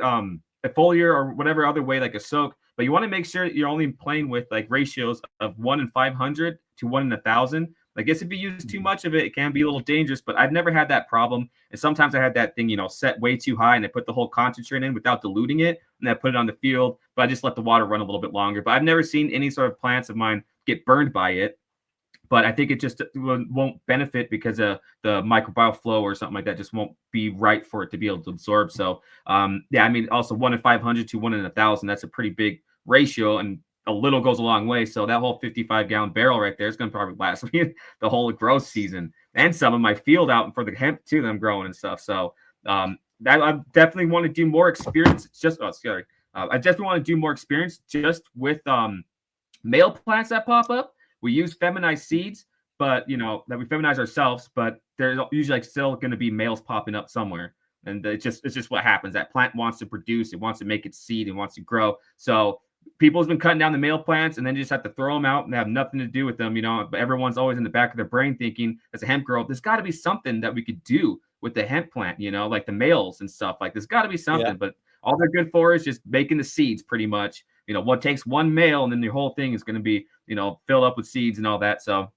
foliar or whatever other way, like a soak, but you want to make sure that you're only playing with like ratios of 1 in 500 to 1 in 1,000. I guess if you use too much of it, it can be a little dangerous, but I've never had that problem. And sometimes I had that thing, set way too high, and I put the whole concentrate in without diluting it, and I put it on the field, but I just let the water run a little bit longer. But I've never seen any sort of plants of mine get burned by it. But I think it just won't benefit because the microbial flow or something like that just won't be right for it to be able to absorb. So, yeah, I mean, also 1 in 500 to 1 in 1,000, that's a pretty big ratio, and a little goes a long way. So that whole 55-gallon barrel right there is going to probably last me the whole growth season, and some of my field out for the hemp too that I'm growing and stuff. So I definitely want to do more experience. I definitely want to do more experience just with male plants that pop up. We use feminized seeds, but that we feminize ourselves, but there's usually like still going to be males popping up somewhere. And it's just what happens. That plant wants to produce, it wants to make its seed, it wants to grow. So people's been cutting down the male plants and then just have to throw them out and have nothing to do with them, But everyone's always in the back of their brain thinking, as a hemp girl, there's got to be something that we could do with the hemp plant, like the males and stuff. Like there's got to be something, yeah. But all they're good for is just making the seeds pretty much. What takes one male and then the whole thing is going to be, filled up with seeds and all that. So,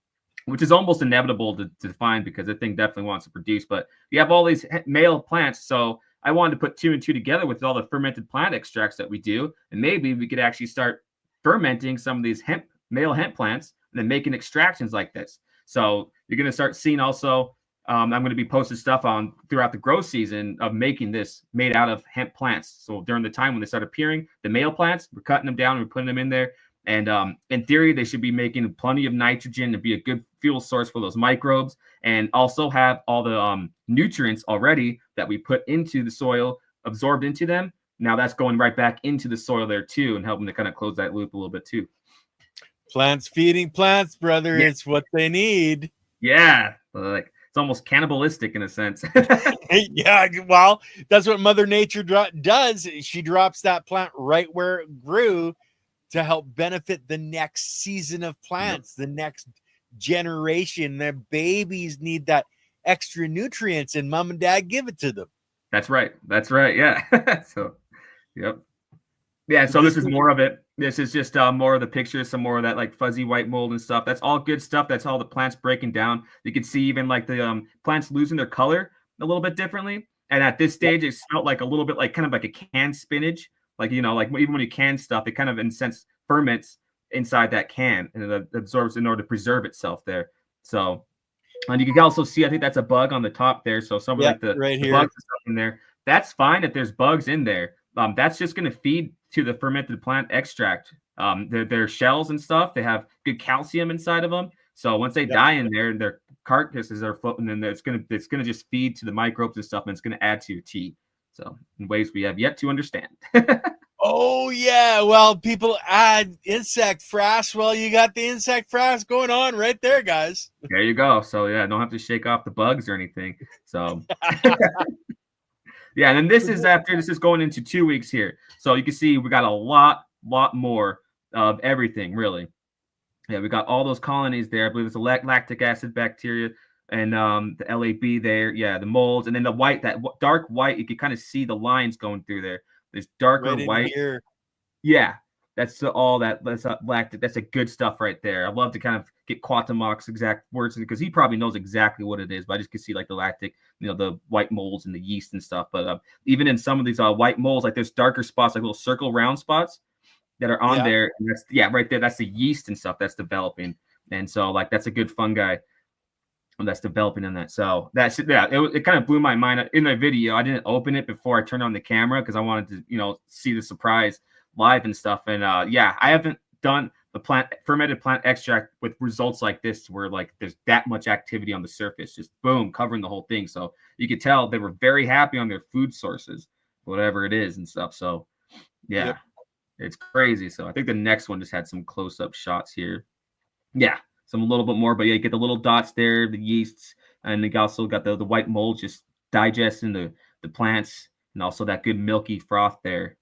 which is almost inevitable to find because the thing definitely wants to produce. But you have all these male plants. So I wanted to put 2 and 2 together with all the fermented plant extracts that we do. And maybe we could actually start fermenting some of these male hemp plants and then making extractions like this. So you're going to start seeing also, I'm going to be posting stuff on throughout the growth season of making this made out of hemp plants. So during the time when they start appearing, the male plants, we're cutting them down and we're putting them in there. And in theory, they should be making plenty of nitrogen to be a good fuel source for those microbes, and also have all the nutrients already that we put into the soil absorbed into them. Now that's going right back into the soil there too, and helping to kind of close that loop a little bit too. Plants feeding plants, brother. Yeah. It's what they need. Yeah, like it's almost cannibalistic in a sense. Yeah, well, that's what Mother Nature does. She drops that plant right where it grew to help benefit the next season of plants, the next generation. Their babies need that extra nutrients, and mom and dad give it to them. That's right. Yeah. So, yep. Yeah. So this is more of it. This is just more of the pictures, some more of that like fuzzy white mold and stuff. That's all good stuff. That's all the plants breaking down. You can see even like the plants losing their color a little bit differently. And at this stage, it smelled like a little bit like kind of like a canned spinach. Like, like even when you can stuff, it kind of in a sense ferments inside that can and it absorbs in order to preserve itself there. So, and you can also see, I think that's a bug on the top there. So some of like the bugs and stuff in there, that's fine if there's bugs in there. That's just going to feed to the fermented plant extract. Their shells and stuff, they have good calcium inside of them. So once they die in there, their carcasses are floating in there, it's gonna just feed to the microbes and stuff, and it's gonna add to your tea. So in ways we have yet to understand. Oh yeah, well, people add insect frass. Well, you got the insect frass going on right there, guys. There you go. So yeah, don't have to shake off the bugs or anything. So yeah, and then this is going into 2 weeks here. So you can see we got a lot more of everything, really. Yeah, we got all those colonies there. I believe it's a lactic acid bacteria and the LAB there. Yeah, the molds, and then the white, that dark white. You can kind of see the lines going through there. There's darker white. Here. Yeah, That's lactic. That's a good stuff right there. I love to kind of get Quatamoc's exact words because he probably knows exactly what it is. But I just can see like the lactic, the white molds and the yeast and stuff. But even in some of these white molds, like there's darker spots, like little circle round spots that are on there. And that's right there. That's the yeast and stuff that's developing. And so like that's a good fungi that's developing in that. So it kind of blew my mind in the video. I didn't open it before I turned on the camera because I wanted to see the surprise live and stuff. And I haven't done the fermented plant extract with results like this where like there's that much activity on the surface, just boom, covering the whole thing. So you could tell they were very happy on their food sources, whatever it is and stuff. So It's crazy. So I think the next one just had some close-up shots here. Yeah, some a little bit more, but you get the little dots there, the yeasts, and you also got the white mold just digesting the plants, and also that good milky froth there.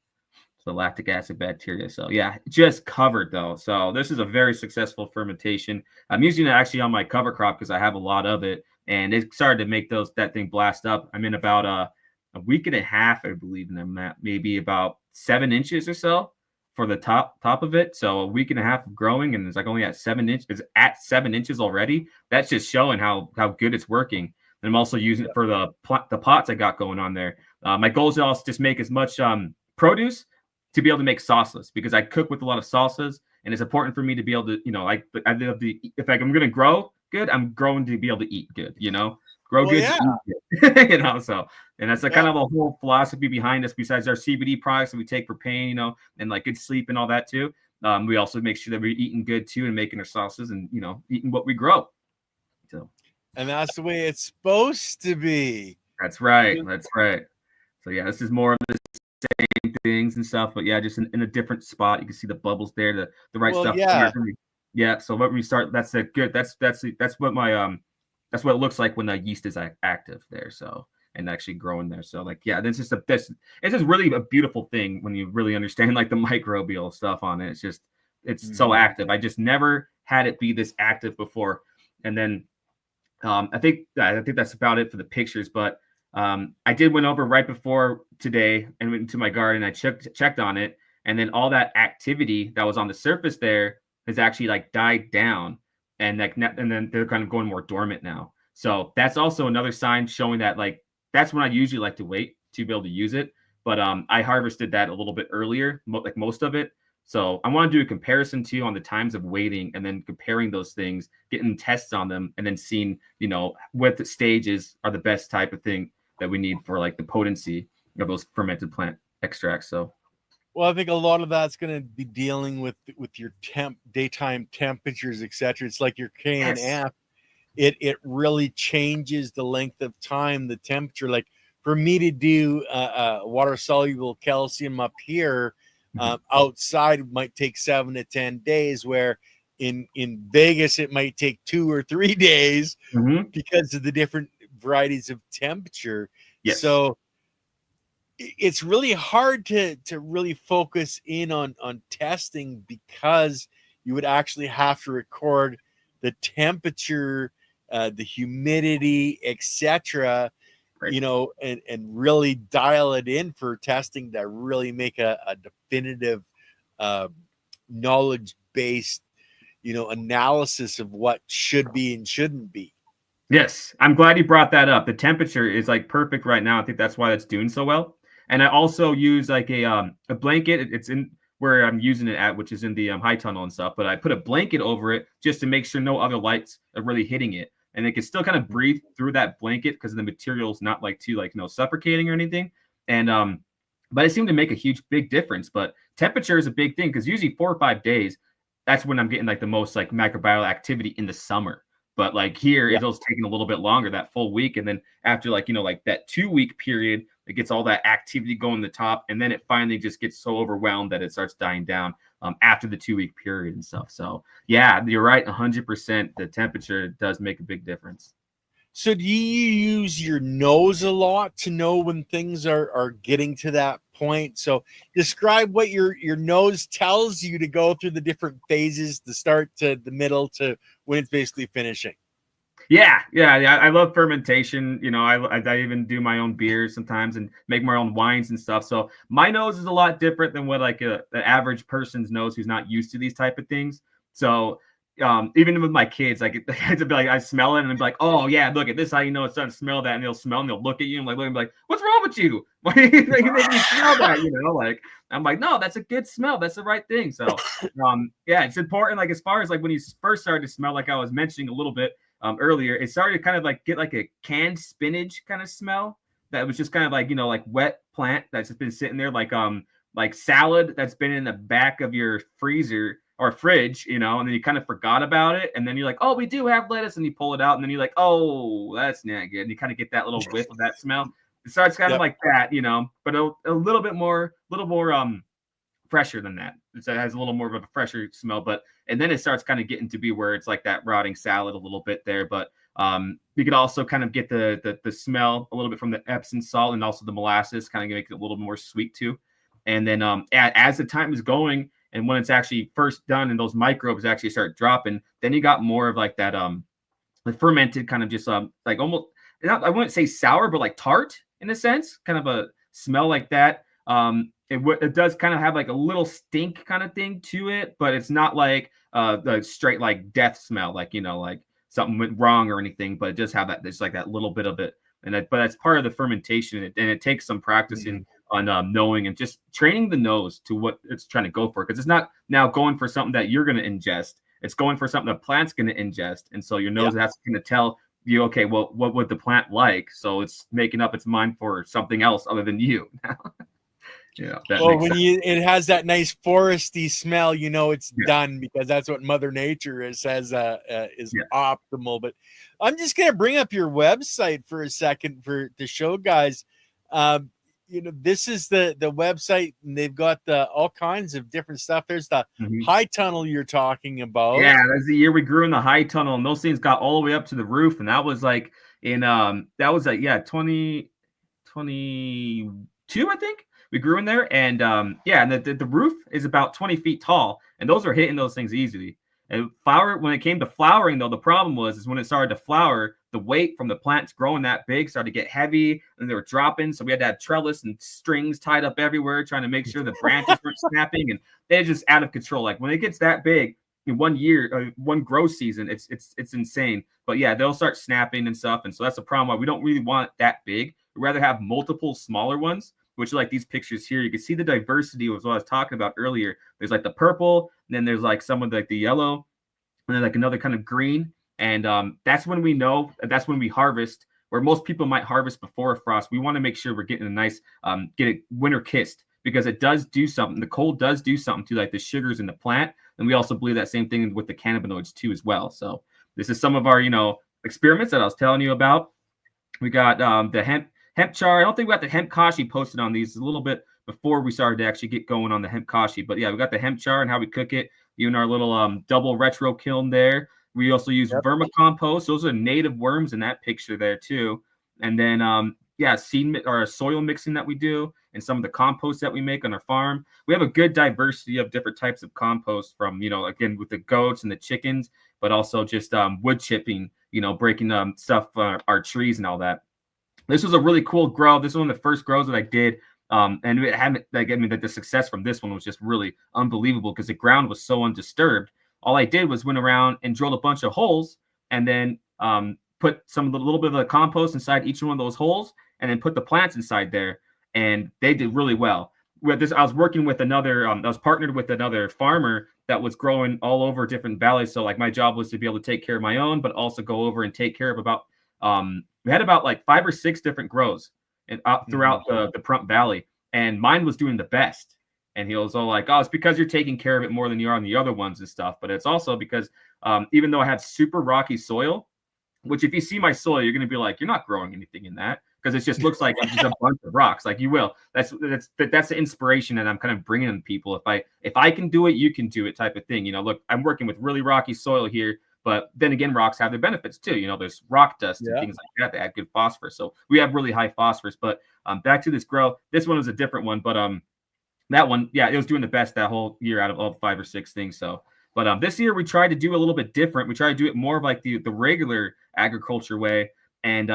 So lactic acid bacteria. So just covered though. So this is a very successful fermentation. I'm using it actually on my cover crop because I have a lot of it, and it started to make that thing blast up. I'm in about a week and a half, I believe, and I'm at maybe about 7 inches or so for the top of it. So a week and a half of growing, and it's like only at 7 inches. It's at 7 inches already. That's just showing how good it's working. And I'm also using it for the pots I got going on there. My goal is to also just make as much produce to be able to make salsas, because I cook with a lot of salsas, and it's important for me to be able to, if I'm going to grow good, I'm growing to be able to eat good, grow good, eat good, so, and that's kind of the whole philosophy behind us. Besides our CBD products that we take for pain, and like good sleep and all that too. We also make sure that we're eating good too and making our salsas and, eating what we grow. So, and that's the way it's supposed to be. That's right. That's right. So this is more of the same things and stuff, but just in a different spot. You can see the bubbles there, the right stuff. So when we start, that's a good. That's what my that's what it looks like when the yeast is active there. So and actually growing there. So this is it's just really a beautiful thing when you really understand like the microbial stuff on it. It's so active. I just never had it be this active before. And then I think that's about it for the pictures, but. I did went over right before today and went into my garden. I checked on it, and then all that activity that was on the surface there has actually died down, and then they're kind of going more dormant now. So that's also another sign showing that that's when I usually like to wait to be able to use it. But I harvested that a little bit earlier, like most of it. So I want to do a comparison too on the times of waiting, and then comparing those things, getting tests on them, and then seeing what the stages are the best type of thing that we need for the potency of those fermented plant extracts. So, well, I think a lot of that's going to be dealing with your daytime temperatures, etc. It's like your KNF. It really changes the length of time, the temperature. Like for me to do water soluble calcium up here outside might take 7 to 10 days, where in Vegas it might take 2 or 3 days because of the different varieties of temperature. So it's really hard to really focus in on testing, because you would actually have to record the temperature, the humidity, etc., and really dial it in for testing to really make a definitive knowledge-based analysis of what should be and shouldn't be. Yes, I'm glad you brought that up. The temperature is perfect right now. I think that's why it's doing so well. And I also use a blanket. It's in where I'm using it at, which is in the high tunnel and stuff. But I put a blanket over it just to make sure no other lights are really hitting it, and it can still kind of breathe through that blanket because the material's not too suffocating or anything. And but it seemed to make a big difference. But temperature is a big thing, because usually 4 or 5 days, that's when I'm getting the most microbial activity in the summer. But here, it was taking a little bit longer, that full week. And then after that 2 week period, it gets all that activity going the top. And then it finally just gets so overwhelmed that it starts dying down after the 2 week period and stuff. So you're right. 100%. The temperature does make a big difference. So do you use your nose a lot to know when things are getting to that point? So describe what your nose tells you to go through the different phases, the start to the middle to when it's basically finishing. Yeah. I love fermentation. You know, I even do my own beers sometimes and make my own wines and stuff. So my nose is a lot different than what like the average person's nose who's not used to these type of things. So even with my kids, like I be like, I smell it and I'm like, oh yeah, look at this. How you know it's starting to smell that, and they'll smell and they'll look at you and like look and be like, what's wrong with you? Why you make me smell that? You know, like I'm like, no, that's a good smell. That's the right thing. So yeah, it's important. Like as far as like when you first started to smell, like I was mentioning a little bit earlier, it started to kind of like get like a canned spinach kind of smell that was just kind of like, you know, like wet plant that's just been sitting there like salad that's been in the back of your freezer or fridge, you know, and then you kind of forgot about it. And then you're like, oh, we do have lettuce. And you pull it out and then you're like, oh, that's not good. And you kind of get that little whiff of that smell. It starts kind of like that, you know, but a little more fresher than that. It has a little more of a fresher smell, but and then it starts kind of getting to be where it's like that rotting salad a little bit there. But you could also kind of get the smell a little bit from the Epsom salt and also the molasses, kind of make it a little more sweet too. And then as the time is going and when it's actually first done and those microbes actually start dropping, then you got more of like that the fermented kind of just like almost, I wouldn't say sour, but like tart in a sense, kind of a smell like that. It does kind of have like a little stink kind of thing to it, but it's not like the straight like death smell, like, you know, like something went wrong or anything, but it does have that, there's like that little bit of it. But that's part of the fermentation, and it takes some practicing on knowing and just training the nose to what it's trying to go for, because it's not now going for something that you're going to ingest. It's going for something the plant's going to ingest, and so your nose has going to tell you, okay, well, what would the plant like? So it's making up its mind for something else other than you. Yeah. Well, when it has that nice foresty smell, you know it's done, because that's what Mother Nature says is optimal. But I'm just gonna bring up your website for a second to show guys. You know, this is the website, and they've got all kinds of different stuff. There's the high tunnel you're talking about. Yeah, that's the year we grew in the high tunnel, and those things got all the way up to the roof, and that was like in 2022, I think. We grew in there, and and the roof is about 20 feet tall, and those are hitting those things easily. And when it came to flowering, though, the problem was when it started to flower, the weight from the plants growing that big started to get heavy, and they were dropping. So we had to have trellis and strings tied up everywhere, trying to make sure the branches weren't snapping, and they're just out of control. Like when it gets that big in 1 year, one growth season, it's insane. But yeah, they'll start snapping and stuff, and so that's the problem. Why we don't really want it that big. We'd rather have multiple smaller ones, which are like these pictures here. You can see the diversity of what I was talking about earlier. There's like the purple, and then there's like some of like the yellow, and then like another kind of green. And that's when we know, that's when we harvest, where most people might harvest before a frost. We want to make sure we're getting a nice, get it winter kissed, because it does do something. The cold does do something to like the sugars in the plant. And we also believe that same thing with the cannabinoids too as well. So this is some of our, experiments that I was telling you about. We got the hemp char. I don't think we got the hemp kashi posted on these a little bit before we started to actually get going on the hemp kashi. But yeah, we got the hemp char and how we cook it. Even our little double retro kiln there. We also use vermicompost. Those are native worms in that picture there too. And then seed or soil mixing that we do, and some of the compost that we make on our farm. We have a good diversity of different types of compost, from again with the goats and the chickens, but also just wood chipping, breaking stuff our trees and all that. This was a really cool grow. This was one of the first grows that I did. And it hadn't, the success from this one was just really unbelievable, because the ground was so undisturbed. All I did was went around and drilled a bunch of holes, and then put some little bit of the compost inside each one of those holes, and then put the plants inside there, and they did really well. With this, I was working with another, I was partnered with another farmer that was growing all over different valleys. So like my job was to be able to take care of my own, but also go over and take care of about, we had about like 5 or 6 different grows and throughout the Prump Valley, and mine was doing the best. And he was all like, oh, it's because you're taking care of it more than you are on the other ones and stuff. But it's also because even though I have super rocky soil, which if you see my soil, you're going to be like, you're not growing anything in that, because it just looks like it's just a bunch of rocks. Like you will. That's the inspiration that I'm kind of bringing in people. If I can do it, you can do it type of thing. Look, I'm working with really rocky soil here, but then again, rocks have their benefits too. There's rock dust and things like that add good phosphorus. So we have really high phosphorus. But back to this grow. This one was a different one, but that one, it was doing the best that whole year out of all 5 or 6 things. So But this year we tried to do a little bit different. We tried to do it more of like the regular agriculture way, and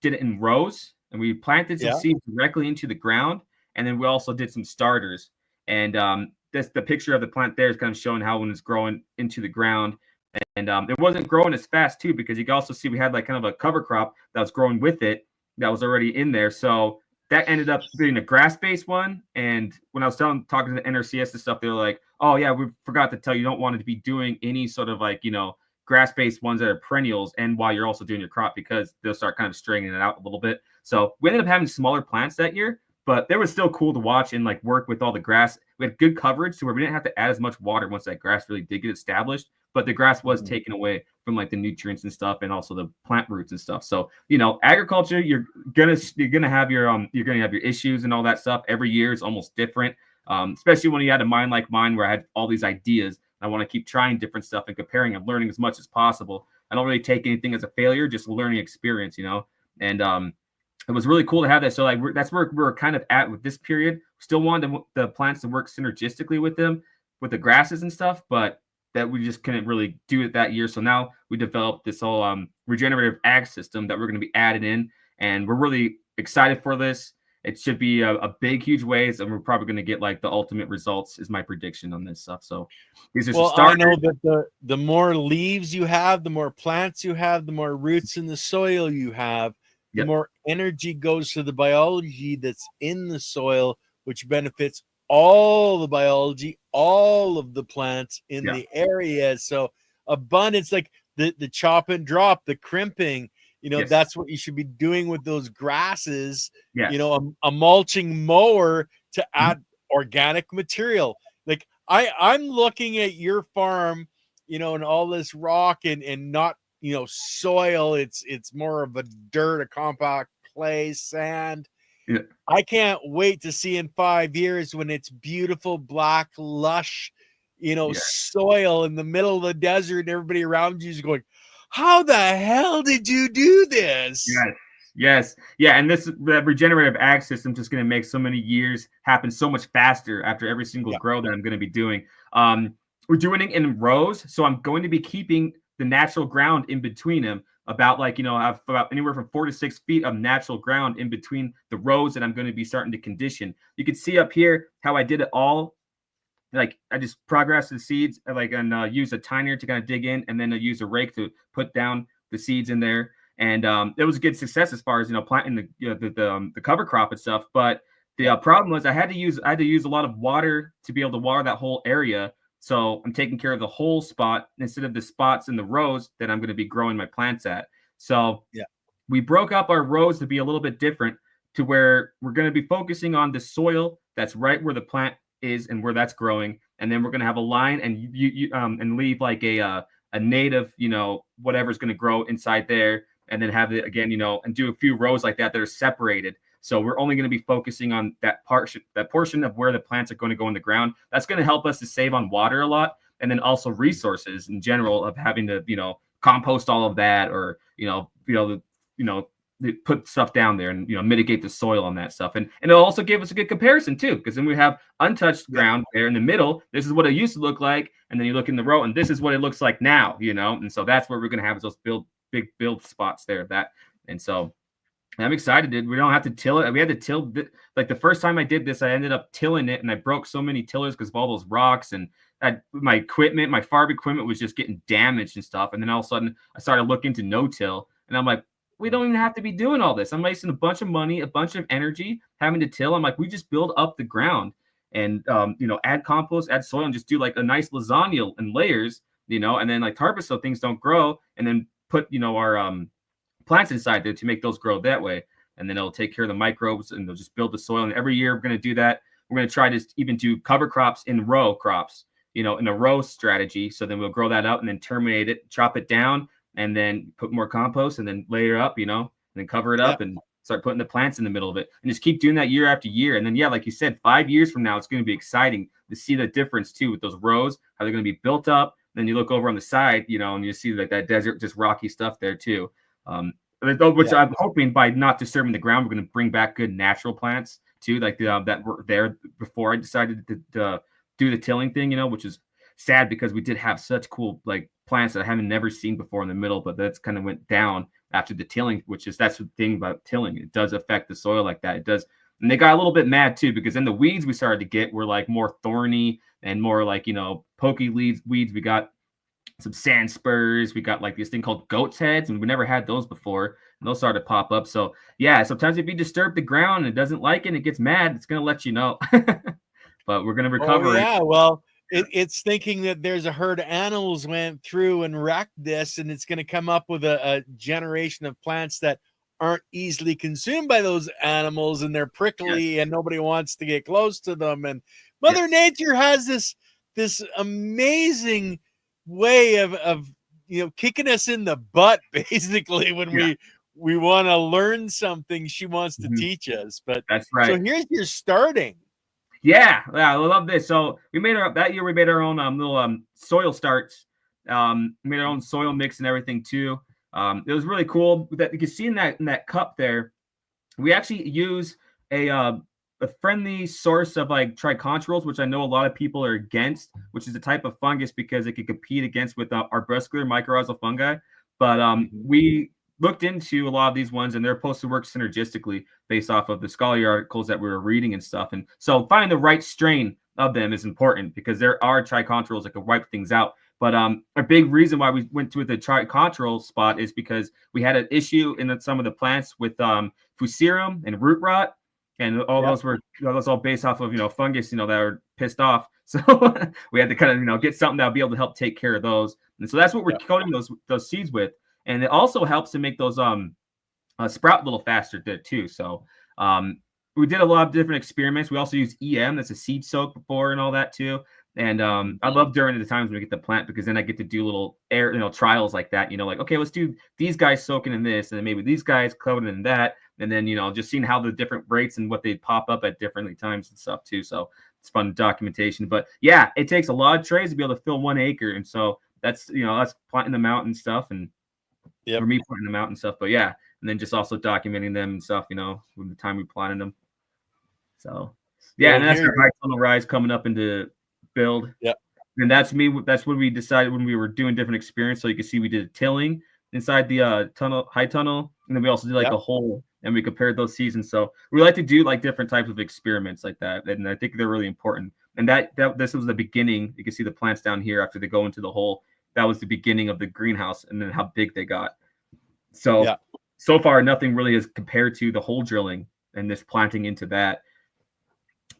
did it in rows. And we planted some seeds directly into the ground, and then we also did some starters. And this the picture of the plant there is kind of showing how when it's growing into the ground. And it wasn't growing as fast too, because you can also see we had like kind of a cover crop that was growing with it that was already in there. So that ended up being a grass-based one. And when I was talking to the NRCS and stuff, they were like, "Oh yeah, we forgot to tell you, don't want to be doing any sort of like, grass-based ones that are perennials, and while you're also doing your crop, because they'll start kind of straightening it out a little bit." So we ended up having smaller plants that year, but they were still cool to watch and like work with all the grass. We had good coverage to where we didn't have to add as much water once that grass really did get established, but the grass was taken away from like the nutrients and stuff, and also the plant roots and stuff. So agriculture, you're gonna have your issues and all that stuff. Every year is almost different, especially when you had a mind like mine where I had all these ideas. I want to keep trying different stuff and comparing and learning as much as possible. I don't really take anything as a failure, just a learning experience, and it was really cool to have that. So like that's where we're kind of at with this period. Still wanted the plants to work synergistically with them, with the grasses and stuff, but that we just couldn't really do it that year. So now we developed this whole regenerative ag system that we're going to be added in, and we're really excited for this. It should be a big, huge ways, and we're probably going to get like the ultimate results, is my prediction on this stuff. So these are I know that the more leaves you have, the more plants you have, the more roots in the soil you have, the more energy goes to the biology that's in the soil, which benefits all the biology, all of the plants in the area. So abundance, like the chop and drop, the crimping, that's what you should be doing with those grasses. A mulching mower to add organic material. Like I'm looking at your farm, and all this rock and not soil. It's more of a dirt, a compact clay, sand. I can't wait to see in 5 years when it's beautiful, black, lush, soil in the middle of the desert, and everybody around you is going, "How the hell did you do this?" Yes. Yeah. And the regenerative ag system is just going to make so many years happen so much faster after every single grow that I'm going to be doing. We're doing it in rows. So I'm going to be keeping the natural ground in between them, about I have about anywhere from 4 to 6 feet of natural ground in between the rows that I'm going to be starting to condition. You can see up here how I did it all. Like I just progressed the seeds, and use a tiner to kind of dig in, and then I use a rake to put down the seeds in there. And it was a good success as far as planting the cover crop and stuff. But the problem was I had to use a lot of water to be able to water that whole area. So I'm taking care of the whole spot instead of the spots in the rows that I'm going to be growing my plants at. So we broke up our rows to be a little bit different, to where we're going to be focusing on the soil that's right where the plant is and where that's growing. And then we're going to have a line and and leave like a native, whatever's going to grow inside there. And then have it again, and do a few rows like that are separated. So we're only going to be focusing on that portion of where the plants are going to go in the ground. That's going to help us to save on water a lot, and then also resources in general of having to, compost all of that, or put stuff down there and mitigate the soil on that stuff. And it'll also give us a good comparison too, because then we have untouched ground there in the middle. This is what it used to look like, and then you look in the row, and this is what it looks like now. And so that's where we're going to have those big build spots there. And so I'm excited. We don't have to till it. We had to till like the first time I did this, I ended up tilling it, and I broke so many tillers because of all those rocks, and my farm equipment was just getting damaged and stuff. And then all of a sudden I started looking to no-till, and I'm like, we don't even have to be doing all this. I'm wasting a bunch of money, a bunch of energy having to till. I'm like, we just build up the ground and add compost, add soil, and just do like a nice lasagna in layers, and then like harvest so things don't grow, and then put our plants inside there to make those grow that way. And then it'll take care of the microbes, and they'll just build the soil. And every year we're going to do that. We're going to try to even do cover crops in row crops, in a row strategy. So then we'll grow that out and then terminate it, chop it down, and then put more compost, and then layer up, and then cover it up and start putting the plants in the middle of it, and just keep doing that year after year. And then, like you said, 5 years from now, it's going to be exciting to see the difference too with those rows, how they're going to be built up. Then you look over on the side, and you see like that desert, just rocky stuff there too. Which I'm hoping by not disturbing the ground, we're going to bring back good natural plants too, like that were there before I decided to do the tilling thing, which is sad because we did have such cool like plants that I haven't never seen before in the middle, but that's kind of went down after the tilling, that's the thing about tilling. It does affect the soil like that. It does. And they got a little bit mad too, because then the weeds we started to get were like more thorny and more like, pokey weeds. We got some sand spurs. We got like this thing called goat's heads, and we never had those before. And those started to pop up. So yeah, sometimes if you disturb the ground and it doesn't like it and it gets mad, it's going to let you know. But we're going to recover. Oh, yeah. Well, it's thinking that there's a herd of animals went through and wrecked this, and it's going to come up with a generation of plants that aren't easily consumed by those animals, and they're prickly and nobody wants to get close to them. And Mother Nature has this amazing way of kicking us in the butt, basically, when we want to learn something. She wants to teach us. But that's right. So here's your starting. Yeah, I love this. So we made that year we made our own little soil starts. We made our own soil mix and everything too. It was really cool that you can see in that cup there. We actually use a friendly source of like tricontrals, which I know a lot of people are against, which is a type of fungus because it can compete against with our bruscular mycorrhizal fungi. But we looked into a lot of these ones, and they're supposed to work synergistically based off of the scholarly articles that we were reading and stuff. And so finding the right strain of them is important because there are tricontrals that can wipe things out. But a big reason why we went to the tricontral spot is because we had an issue in some of the plants with fusarium and root rot, and all those were all based off of fungus that are pissed off. So we had to kind of get something that would be able to help take care of those. And so that's what we're coating those seeds with. And it also helps to make those sprout a little faster too. So we did a lot of different experiments. We also use EM, that's a seed soak before, and all that too. And I love during the times when we get the plant, because then I get to do little trials like that. Like, okay, let's do these guys soaking in this, and then maybe these guys coating in that, and then just seeing how the different rates and what they pop up at different times and stuff too. So it's fun documentation. But yeah, it takes a lot of trays to be able to fill 1 acre, and so that's us planting them out and stuff, and for me planting them out and stuff. But yeah, and then just also documenting them and stuff, when the time we planted them. So yeah, and that's our high tunnel rise coming up into build. And that's what we decided when we were doing different experiments. So you can see we did tilling inside the high tunnel, and then we also did like a hole, and we compared those seasons. So we like to do like different types of experiments like that, and I think they're really important. And that this was the beginning. You can see the plants down here after they go into the hole. That was the beginning of the greenhouse, and then how big they got. So so far nothing really is compared to the hole drilling and this planting into that.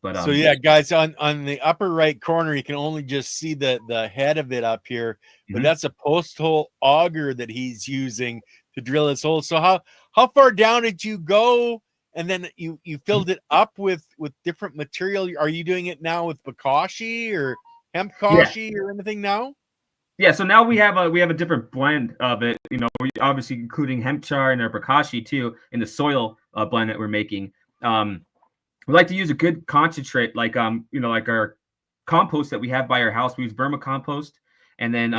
But so yeah, guys, on the upper right corner, you can only just see the head of it up here, but that's a post hole auger that he's using to drill his hole. So how far down did you go? And then you filled it up with different material. Are you doing it now with bokashi or hemp kashi or anything now? Yeah, so now we have a different blend of it. We obviously including hemp char and our bokashi too in the soil blend that we're making. We like to use a good concentrate, like like our compost that we have by our house. We use vermicompost, and then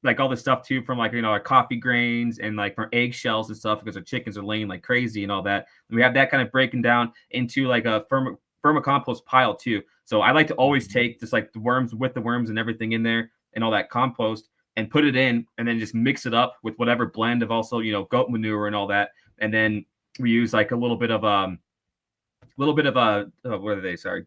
like all the stuff too from like our coffee grains and like from eggshells and stuff, because our chickens are laying like crazy and all that. And we have that kind of breaking down into like a vermicompost pile too. So I like to always take just like the worms with the worms and everything in there and all that compost and put it in, and then just mix it up with whatever blend of also goat manure and all that. And then we use like a little bit of what are they? Sorry.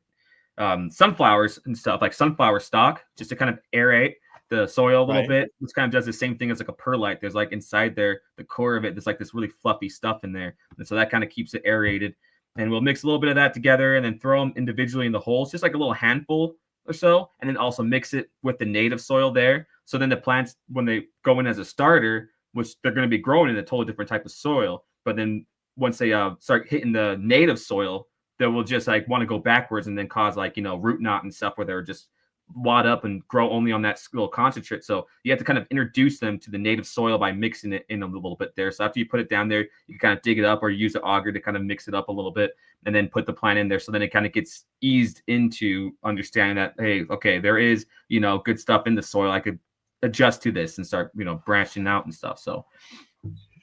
Sunflowers and stuff, like sunflower stock, just to kind of aerate the soil a little bit, which kind of does the same thing as like a perlite. There's like inside there, the core of it, there's like this really fluffy stuff in there. And so that kind of keeps it aerated. And we'll mix a little bit of that together and then throw them individually in the holes, just like a little handful or so. And then also mix it with the native soil there. So then the plants, when they go in as a starter, which they're going to be growing in a totally different type of soil. But then once they start hitting the native soil, they will just like want to go backwards and then cause like, root knot and stuff where they're just wad up and grow only on that little concentrate. So you have to kind of introduce them to the native soil by mixing it in a little bit there. So after you put it down there, you kind of dig it up or use the auger to kind of mix it up a little bit and then put the plant in there. So then it kind of gets eased into understanding that, hey, okay, there is, good stuff in the soil. I could adjust to this and start, branching out and stuff. So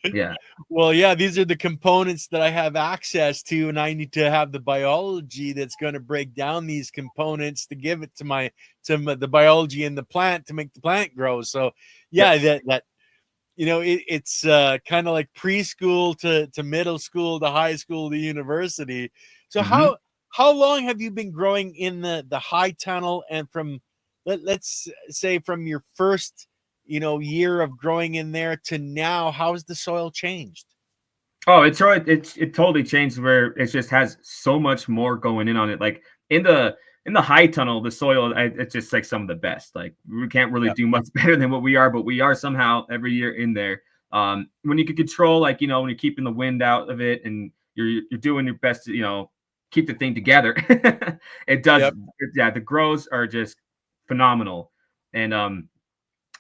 Yeah. Well, yeah, these are the components that I have access to, and I need to have the biology that's going to break down these components to give it to the biology in the plant to make the plant grow. So, yeah, Yes. that it's kind of like preschool to middle school to high school to university. So Hmm. how long have you been growing in the high tunnel, and from let's say from your first year of growing in there to now, how's the soil changed? Oh, it totally changed where it just has so much more going in on it. Like in the high tunnel, the soil it's just like some of the best. Like we can't really Yeah. do much better than what we are, but we are somehow every year in there. When you can control, like when you're keeping the wind out of it and you're doing your best to keep the thing together, it does. Yep. Yeah, the grows are just phenomenal, and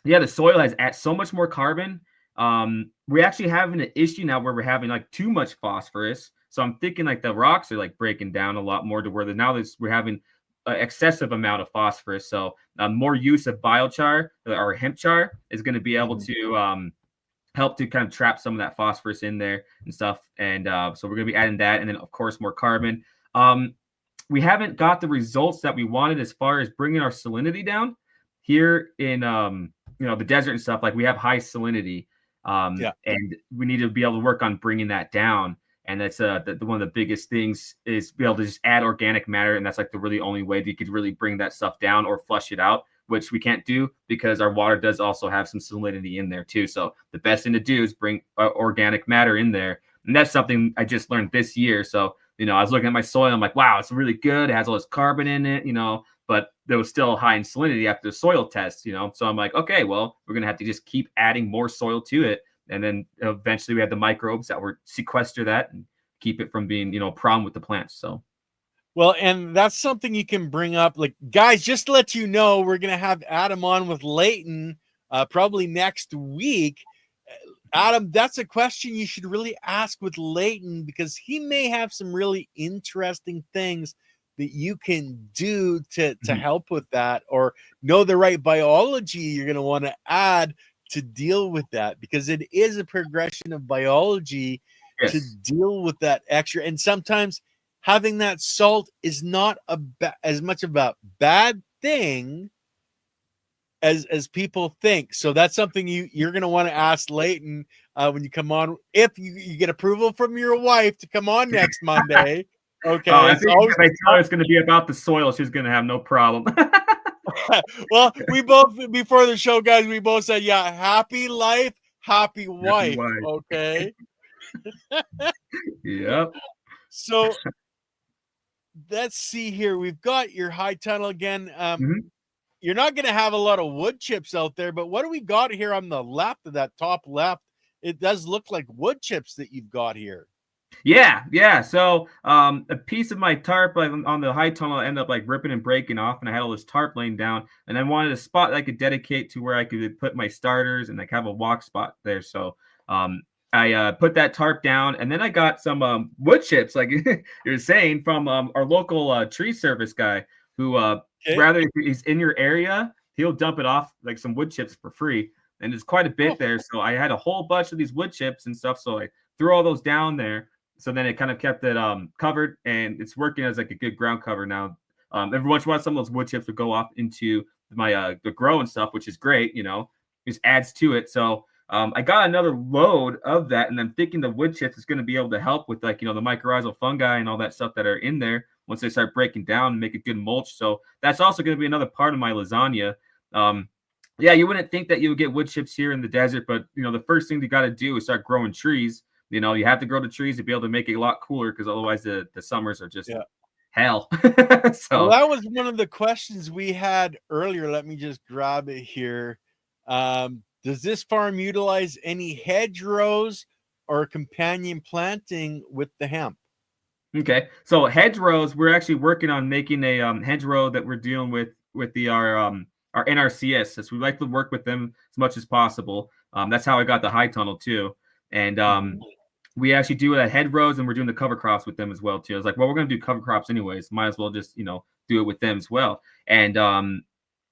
yeah, the soil has so much more carbon. We're actually having an issue now where we're having like too much phosphorus. So I'm thinking like the rocks are like breaking down a lot more to where we're having an excessive amount of phosphorus. So more use of biochar or hemp char is going to be able to help to kind of trap some of that phosphorus in there and stuff. And so we're going to be adding that, and then of course more carbon. We haven't got the results that we wanted as far as bringing our salinity down here in the desert and stuff. Like we have high salinity, Yeah. and we need to be able to work on bringing that down. And that's one of the biggest things is be able to just add organic matter, and that's like the really only way that you could really bring that stuff down or flush it out, which we can't do because our water does also have some salinity in there too. So the best thing to do is bring organic matter in there, and that's something I just learned this year. So I was looking at my soil, I'm like, wow, it's really good. It has all this carbon in it, but there was still high in salinity after the soil test, So I'm like, okay, well, we're gonna have to just keep adding more soil to it, and then eventually we have the microbes that were sequester that and keep it from being, a problem with the plants. So. Well, and that's something you can bring up. Like, guys, just to let you know, we're gonna have Adam on with Leighton probably next week. Adam, that's a question you should really ask with Leighton, because he may have some really interesting things that you can do to help with that, or know the right biology you're going to want to add to deal with that, because it is a progression of biology to Yes. deal with that extra. And sometimes having that salt is not as much of a bad thing as people think. So that's something you're going to want to ask Leighton when you come on, if you get approval from your wife to come on next Monday. Okay. I think if I tell her it's going to be about the soil, she's going to have no problem. Well, we both, before the show, guys, we both said, yeah, happy life, happy wife. Okay. Yep. So let's see here. We've got your high tunnel again. You're not going to have a lot of wood chips out there, but what do we got here on the left of that top left? It does look like wood chips that you've got here. Yeah. So a piece of my tarp like on the high tunnel ended up like ripping and breaking off, and I had all this tarp laying down, and I wanted a spot that I could dedicate to where I could put my starters and like have a walk spot there. So I put that tarp down, and then I got some wood chips, like you're saying, from our local tree service guy who rather if he's in your area, he'll dump it off like some wood chips for free. And it's quite a bit there. So I had a whole bunch of these wood chips and stuff. So I threw all those down there. So then it kind of kept it covered, and it's working as like a good ground cover now. Every once in a while, some of those wood chips would go off into my the grow and stuff, which is great. Just adds to it. So I got another load of that, and I'm thinking the wood chips is going to be able to help with like the mycorrhizal fungi and all that stuff that are in there once they start breaking down and make a good mulch. So that's also going to be another part of my lasagna. Yeah, you wouldn't think that you would get wood chips here in the desert, but the first thing you got to do is start growing trees. You have to grow the trees to be able to make it a lot cooler, because otherwise the summers are just hell. So that was one of the questions we had earlier. Let me just grab it here. Does this farm utilize any hedgerows or companion planting with the hemp? Okay, so hedgerows, we're actually working on making a hedgerow that we're dealing with our NRCS. So we like to work with them as much as possible. That's how I got the high tunnel too, and we actually do it at hedgerows, and we're doing the cover crops with them as well too. I was like, well, we're going to do cover crops anyways. Might as well just do it with them as well. And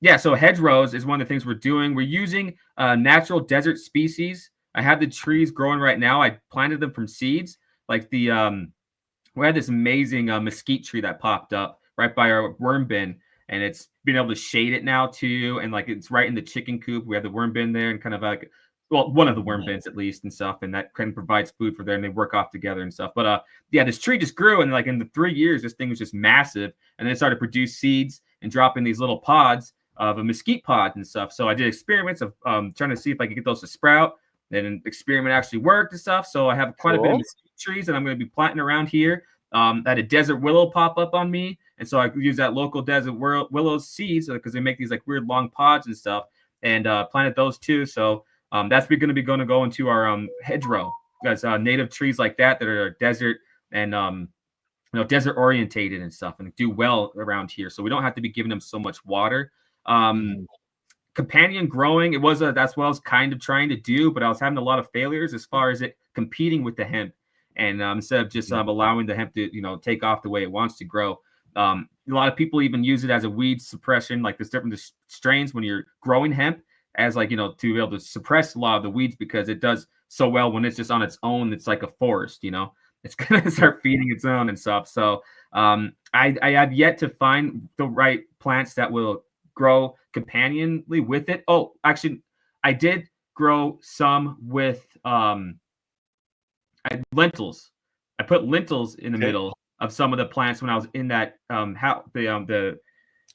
yeah, so hedgerows is one of the things we're doing. We're using natural desert species I have the trees growing right now. I planted them from seeds. Like we had this amazing mesquite tree that popped up right by our worm bin, and it's been able to shade it now too. And like it's right in the chicken coop. We have the worm bin there, and kind of like, well, one of the worm bins at least and stuff, and that kind of provides food for there, and they work off together and stuff. But yeah, this tree just grew, and like in the 3 years, this thing was just massive, and then it started to produce seeds and drop in these little pods of a mesquite pod and stuff. So I did experiments of trying to see if I could get those to sprout. Then an experiment actually worked and stuff. So I have quite a bit of mesquite trees that I'm going to be planting around here. I had a desert willow pop up on me, and so I use that local desert willow seeds because they make these like weird long pods and stuff, and planted those too. So that's going to go into our hedgerow. That's native trees like that are desert and desert orientated and stuff, and do well around here. So we don't have to be giving them so much water. Companion growing, that's what I was kind of trying to do, but I was having a lot of failures as far as it competing with the hemp. And instead of just allowing the hemp to take off the way it wants to grow, a lot of people even use it as a weed suppression, like there's different strains when you're growing hemp as like to be able to suppress a lot of the weeds, because it does so well when it's just on its own. It's like a forest, it's gonna start feeding its own and stuff. So I have yet to find the right plants that will grow companionly with it. Oh, actually, I did grow some with lentils. I put lentils in the middle of some of the plants when I was in that the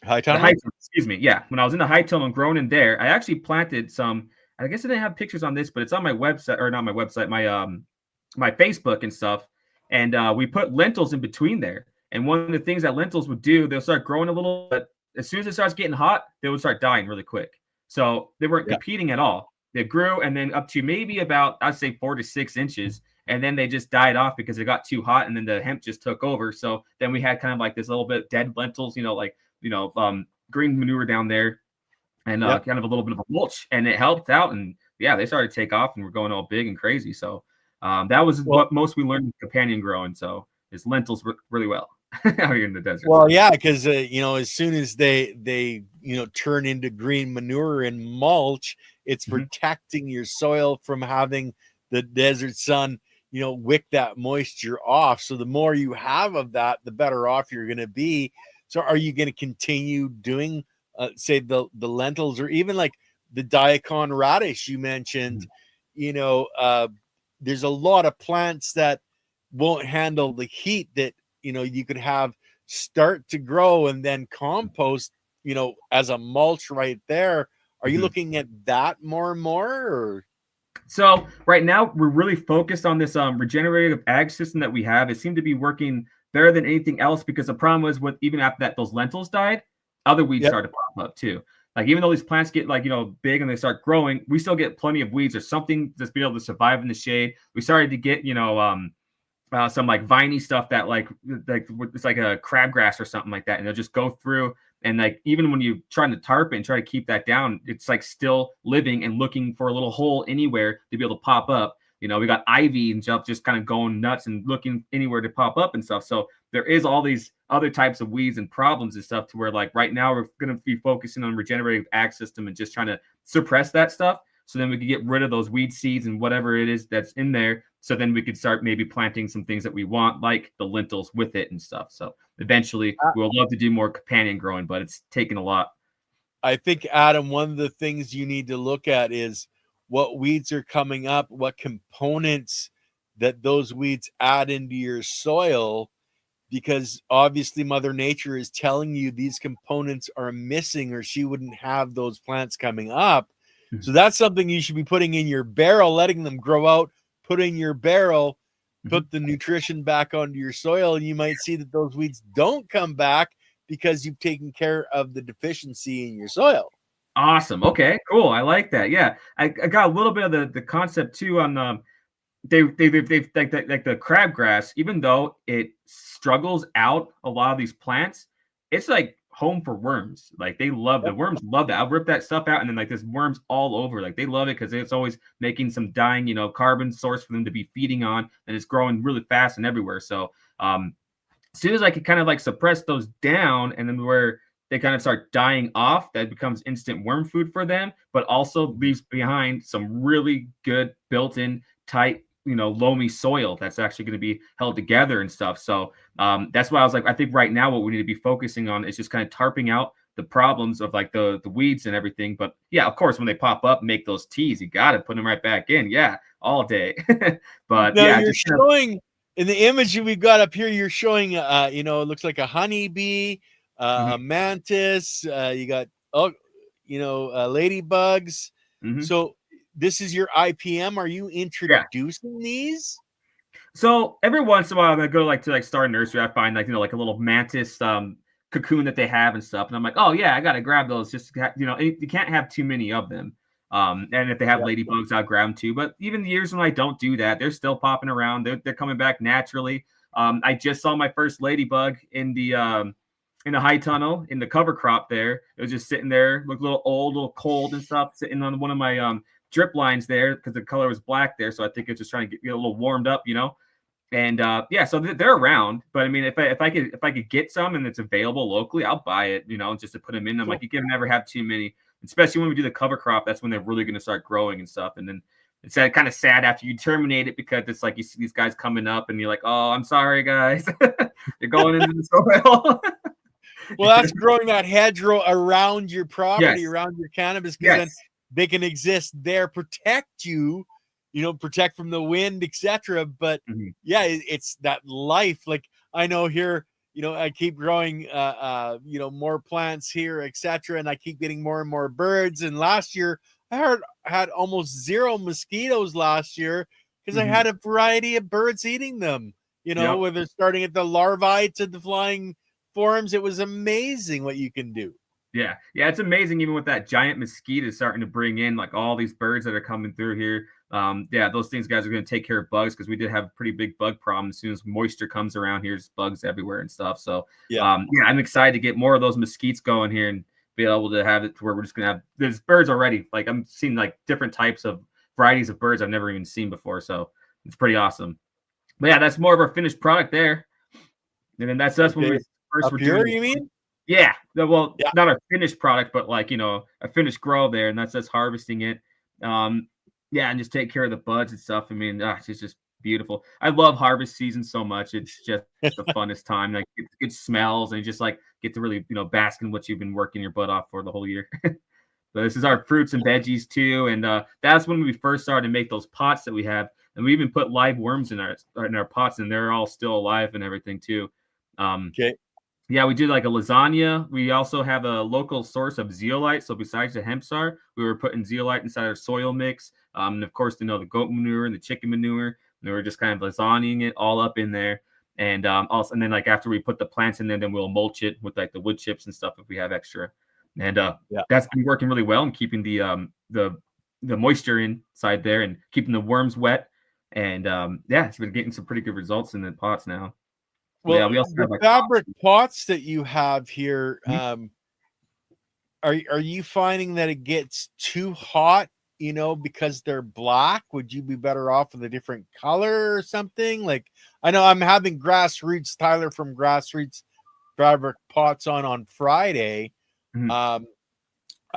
high tunnel. Excuse me. Yeah, when I was in the high tunnel and growing in there, I actually planted some. I guess I didn't have pictures on this, but it's on my website, or not my website, my Facebook and stuff. And we put lentils in between there. And one of the things that lentils would do, they'll start growing a little, but as soon as it starts getting hot, they would start dying really quick. So they weren't competing at all. They grew and then up to maybe about, I'd say 4 to 6 inches. And then they just died off because it got too hot, and then the hemp just took over. So then we had kind of like this little bit dead lentils, green manure down there, and kind of a little bit of a mulch, and it helped out. And yeah, they started to take off, and we're going all big and crazy. So that was what most we learned in companion growing. So is lentils really well out here in the desert. Well, yeah, because as soon as they turn into green manure and mulch, it's protecting your soil from having the desert sun wick that moisture off. So the more you have of that, the better off you're going to be. So are you going to continue doing say the lentils, or even like the daikon radish you mentioned? There's a lot of plants that won't handle the heat that you could have start to grow and then compost as a mulch right there. Are you looking at that more and more, or? So right now we're really focused on this regenerative ag system that we have. It seemed to be working better than anything else, because the problem was even after that, those lentils died, other weeds started to pop up too. Like even though these plants get big and they start growing, we still get plenty of weeds or something that's be able to survive in the shade. We started to get some like viney stuff that like it's like a crabgrass or something like that, and they'll just go through. And like even when you try to tarp it and try to keep that down, it's like still living and looking for a little hole anywhere to be able to pop up. We got ivy and stuff just kind of going nuts and looking anywhere to pop up and stuff. So there is all these other types of weeds and problems and stuff, to where like right now we're going to be focusing on regenerative ag system and just trying to suppress that stuff. So then we can get rid of those weed seeds and whatever it is that's in there. So then we could start maybe planting some things that we want, like the lentils with it and stuff. So eventually we'll love to do more companion growing, but it's taken a lot. I think, Adam, one of the things you need to look at is what weeds are coming up, what components that those weeds add into your soil, because obviously Mother Nature is telling you these components are missing, or she wouldn't have those plants coming up. So that's something you should be putting in your barrel, letting them grow out, put in your barrel, put the nutrition back onto your soil, and you might see that those weeds don't come back because you've taken care of the deficiency in your soil. Awesome. Okay, cool. I like that. Yeah, I got a little bit of the concept too on they like the crabgrass. Even though it struggles out a lot of these plants, it's like home for worms. Like they love the worms, love that. I'll rip that stuff out, and then like there's worms all over. Like they love it because it's always making some dying, carbon source for them to be feeding on, and it's growing really fast and everywhere. So as soon as I could kind of like suppress those down, and then where they kind of start dying off. That becomes instant worm food for them, but also leaves behind some really good built-in tight, loamy soil that's actually going to be held together and stuff. So that's why I was like, I think right now what we need to be focusing on is just kind of tarping out the problems of like the weeds and everything. But yeah, of course, when they pop up, make those teas, you got to put them right back in. Yeah, all day. But now yeah, you're showing in the image we've got up here, you're showing, it looks like a honeybee, a mantis, you got, ladybugs. So this is your IPM. Are you introducing these? So every once in a while, I go to Star Nursery. I find like a little mantis cocoon that they have and stuff, and I'm like, oh yeah, I gotta grab those. Just you can't have too many of them. And if they have ladybugs, I'll grab them too. But even the years when I don't do that, they're still popping around. They're coming back naturally. I just saw my first ladybug in the high tunnel in the cover crop there. It was just sitting there, looked a little old, a little cold and stuff, sitting on one of my drip lines there because the color was black there. So I think it's just trying to get a little warmed up, And so they're around. But I mean, if I could get some and it's available locally, I'll buy it, just to put them in. I'm like, you can never have too many, especially when we do the cover crop. That's when they're really going to start growing and stuff. And then it's kind of sad after you terminate it because it's like you see these guys coming up and you're like, oh, I'm sorry, guys. They're going into the soil. Well, that's growing that hedgerow around your property, around your cannabis, because then they can exist there, protect you, protect from the wind, etc. But it's that life. Like I know here, I keep growing, more plants here, etc. And I keep getting more and more birds. And last year I had almost zero mosquitoes last year because I had a variety of birds eating them, whether starting at the larvae to the flying forms. It was amazing what you can do. Yeah, it's amazing. Even with that giant mosquito starting to bring in like all these birds that are coming through here. Those things, guys, are going to take care of bugs because we did have a pretty big bug problem. As soon as moisture comes around here, there's bugs everywhere and stuff. So I'm excited to get more of those mosquitoes going here and be able to have it to where we're just going to have there's birds already. Like I'm seeing like different types of varieties of birds I've never even seen before. So it's pretty awesome. But yeah, that's more of our finished product there. And then that's us when we first were doing. You mean? Yeah, not a finished product, but like a finished grow there, and that's us harvesting it. And just take care of the buds and stuff. I mean, it's just beautiful. I love harvest season so much. It's just the funnest time. Like it good smells, and you just like get to really bask in what you've been working your butt off for the whole year. But this is our fruits and veggies too, and that's when we first started to make those pots that we have, and we even put live worms in our pots, and they're all still alive and everything too. Yeah, we do like a lasagna. We also have a local source of zeolite. So besides the hemp star, we were putting zeolite inside our soil mix. And of course, the goat manure and the chicken manure. And we were just kind of lasagnaing it all up in there. And and then like after we put the plants in there, then we'll mulch it with like the wood chips and stuff if we have extra. And that's been working really well and keeping the moisture inside there and keeping the worms wet. And it's been getting some pretty good results in the pots now. Well, we also have fabric pots that you have here. Are you finding that it gets too hot, because they're black? Would you be better off with a different color or something? Like I know I'm having Tyler from Grassroots Fabric Pots on Friday. I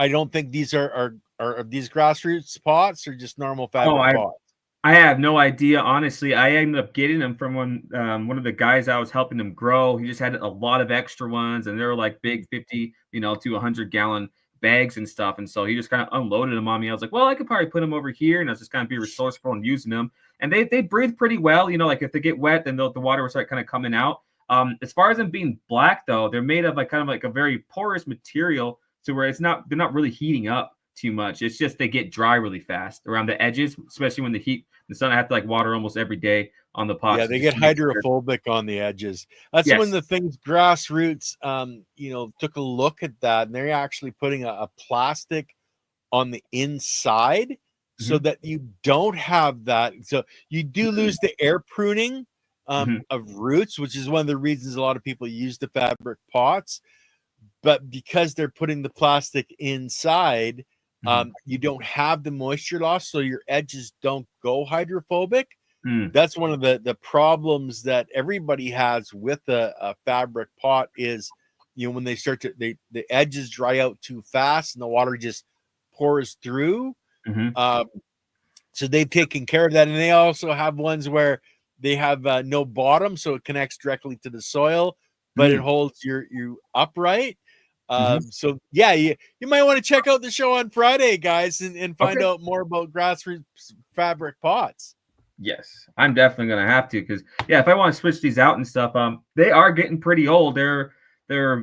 don't think these are these Grassroots pots or just normal fabric pots. I have no idea, honestly. I ended up getting them from one of the guys I was helping them grow. He just had a lot of extra ones, and they were like big 50, to 100-gallon bags and stuff. And so he just kind of unloaded them on me. I was like, well, I could probably put them over here, and I was just kind of be resourceful and using them. And they breathe pretty well. Like if they get wet, then the water will start kind of coming out. As far as them being black, though, they're made of like kind of like a very porous material, to where they're not really heating up too much. It's just they get dry really fast around the edges, especially when the sun, I have to like water almost every day on the pots. Yeah, they get hydrophobic on the edges. That's one of the things Grassroots took a look at that, and they're actually putting a plastic on the inside so that you don't have that. So you do lose the air pruning of roots, which is one of the reasons a lot of people use the fabric pots. But because they're putting the plastic inside, you don't have the moisture loss, so your edges don't go hydrophobic. That's one of the problems that everybody has with a fabric pot is when they start to the edges dry out too fast and the water just pours through. So they've taken care of that, and they also have ones where they have no bottom, so it connects directly to the soil, but it holds you upright. So yeah, you might want to check out the show on Friday, guys, and find out more about grassroots fabric pots. Yes, I'm definitely gonna have to, because if I want to switch these out and stuff, they are getting pretty old. They're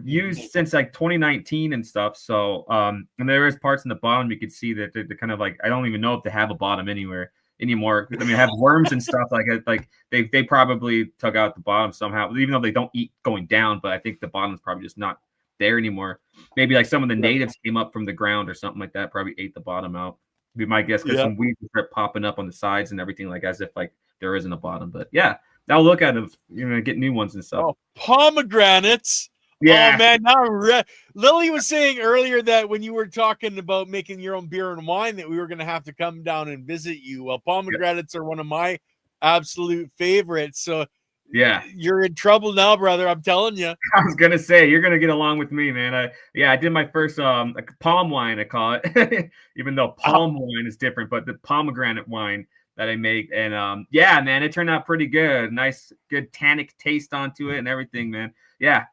used since like 2019 and stuff. So and there is parts in the bottom you can see that they're kind of like, I don't even know if they have a bottom anywhere anymore. I mean, they have worms and stuff like they probably took out the bottom somehow, even though they don't eat going down. But I think the bottom's probably just not there anymore. Maybe like some of the natives came up from the ground or something like that, probably ate the bottom out. Be my guess, because some weeds start popping up on the sides and everything, like as if like there isn't a bottom. But yeah, I'll look at it, get new ones and stuff. Oh, pomegranates. Yeah. Oh man, now Lily was saying earlier that when you were talking about making your own beer and wine, that we were going to have to come down and visit you. Well, pomegranates are one of my absolute favorites. So yeah, you're in trouble now, brother. I'm telling you. I was gonna say, you're gonna get along with me, man. I did my first palm wine, I call it, even though palm wine is different, but the pomegranate wine that I make, and yeah, man, it turned out pretty good. Nice, good tannic taste onto it and everything, man. Yeah.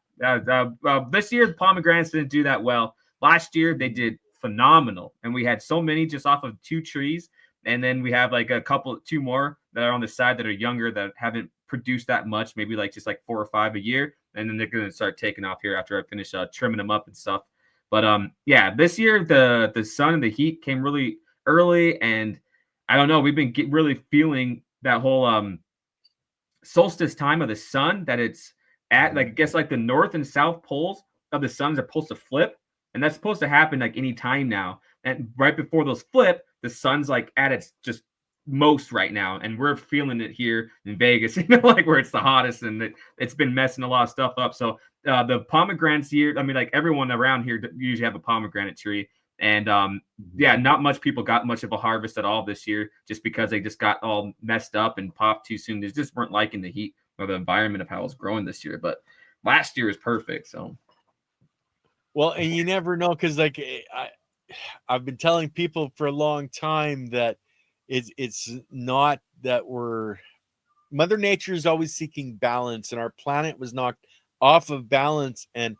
This year, the pomegranates didn't do that well. Last year, they did phenomenal, and we had so many just off of 2 trees, and then we have like 2 more that are on the side that are younger that haven't produced that much, maybe like just like 4 or 5 a year, and then they're gonna start taking off here after I finish trimming them up and stuff. But yeah, this year the sun and the heat came really early, and I don't know, we've been really feeling that whole solstice time of the sun, that it's at like, I guess like the north and south poles of the suns are supposed to flip, and that's supposed to happen like any time now. And right before those flip, the sun's like at its just most right now, and we're feeling it here in Vegas, like where it's the hottest, and it's been messing a lot of stuff up. So the pomegranates here, I mean, like everyone around here usually have a pomegranate tree, and yeah, not much people got much of a harvest at all this year, just because they just got all messed up and popped too soon. They just weren't liking the heat or the environment of how it's growing this year. But last year was perfect. So well, and you never know, because like I've been telling people for a long time that it's not that Mother Nature is always seeking balance, and our planet was knocked off of balance. And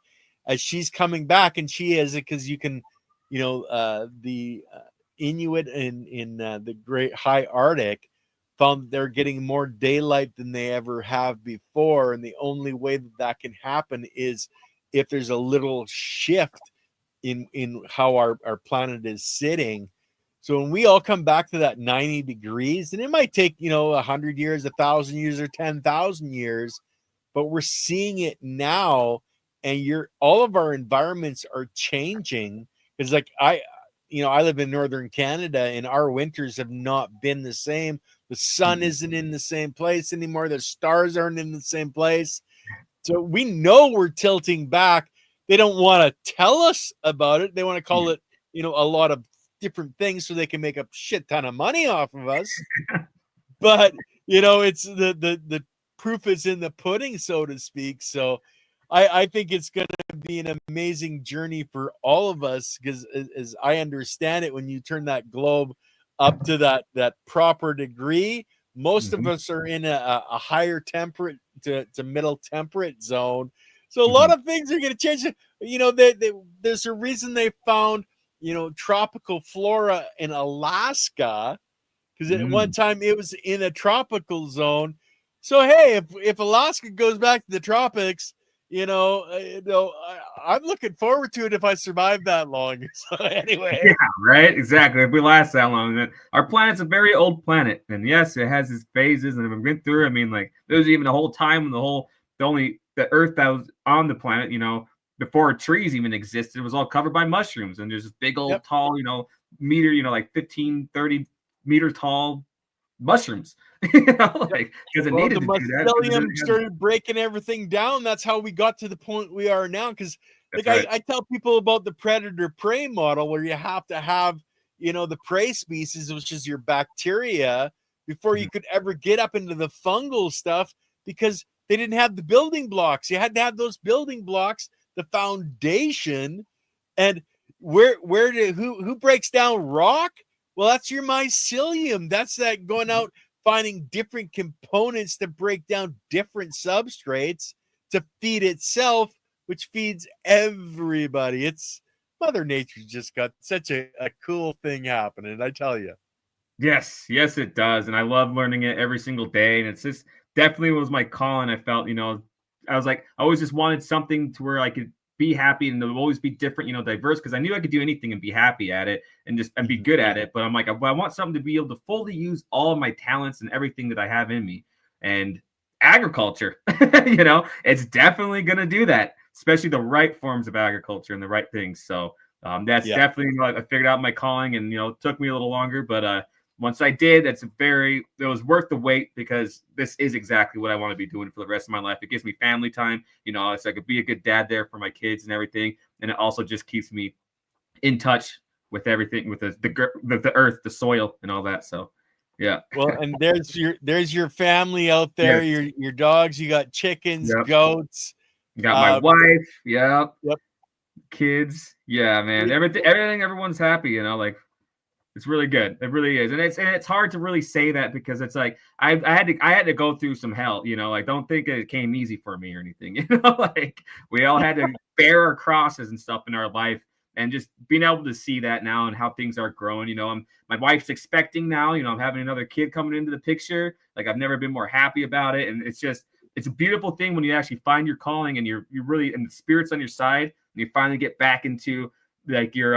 as she's coming back, and she is it, because you can, the Inuit in the great high Arctic found that they're getting more daylight than they ever have before. And the only way that can happen is if there's a little shift in how our planet is sitting. So when we all come back to that 90 degrees, and it might take, 100 years, 1,000 years, or 10,000 years, but we're seeing it now, and all of our environments are changing. Because like I live in northern Canada, and our winters have not been the same. The sun isn't in the same place anymore. The stars aren't in the same place. So we know we're tilting back. They don't want to tell us about it. They want to call it, a lot of different things so they can make a shit ton of money off of us. But, it's the proof is in the pudding, so to speak. So I think it's going to be an amazing journey for all of us, because as I understand it, when you turn that globe up to that proper degree, most of us are in a higher temperate to middle temperate zone. So a lot of things are going to change. There's a reason they found, tropical flora in Alaska, because at one time it was in a tropical zone. So, hey, if Alaska goes back to the tropics, I'm looking forward to it if I survive that long. So anyway. Yeah, right? Exactly. If we last that long, then our planet's a very old planet. And yes, it has its phases, and we've been through. I mean, like, there was even a whole time when the earth that was on the planet, before trees even existed, it was all covered by mushrooms. And there's this big old tall, meter, like 15, 30 meter tall mushrooms, like, because it needed the to do that. mycelium started breaking everything down. That's how we got to the point we are now. Because I tell people about the predator prey model, where you have to have, the prey species, which is your bacteria, before you could ever get up into the fungal stuff, because they didn't have the building blocks. You had to have those building blocks the foundation. And who breaks down rock? Well, that's your mycelium. That's that going out finding different components to break down different substrates to feed itself, which feeds everybody. It's Mother Nature's just got such a cool thing happening, I tell you. Yes, yes, it does. And I love learning it every single day. And it's just definitely was my calling. I felt, I was like, I always just wanted something to where I could be happy and there'll always be different, diverse, because I knew I could do anything and be happy at it and be good at it. But I'm like, I want something to be able to fully use all of my talents and everything that I have in me. And agriculture, it's definitely going to do that, especially the right forms of agriculture and the right things. So that's definitely, I figured out my calling, and, it took me a little longer, but once I did, it was worth the wait, because this is exactly what I want to be doing for the rest of my life. It gives me family time, so I could be a good dad there for my kids and everything. And it also just keeps me in touch with everything, with the earth, the soil, and all that. So, yeah. Well, and there's your family out there, yes. your dogs, you got chickens, goats. You got my wife. Yep. Kids. Yeah, man. Everything, everyone's happy, like. It's really good. It really is. And it's hard to really say that, because it's like I had to go through some hell, like, don't think it came easy for me or anything, like we all had to bear our crosses and stuff in our life, and just being able to see that now and how things are growing. My wife's expecting now, I'm having another kid coming into the picture. Like, I've never been more happy about it. And it's a beautiful thing when you actually find your calling and you're really, and the spirit's on your side, and you finally get back into like your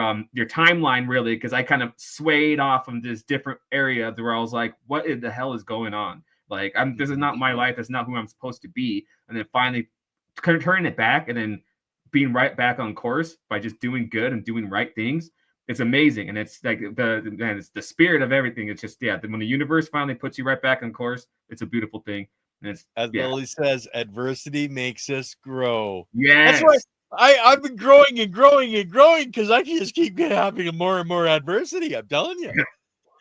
timeline, really, because I kind of swayed off of this different area where I was like, what the hell is going on? Like, this is not my life. That's not who I'm supposed to be. And then finally kind of turning it back and then being right back on course by just doing good and doing right things. It's amazing. And it's like it's the spirit of everything. It's just, when the universe finally puts you right back on course, it's a beautiful thing. And it's, as Lily says, adversity makes us grow. Yes. That's why I've been growing and growing and growing, because I can just keep having more and more adversity. I'm telling you.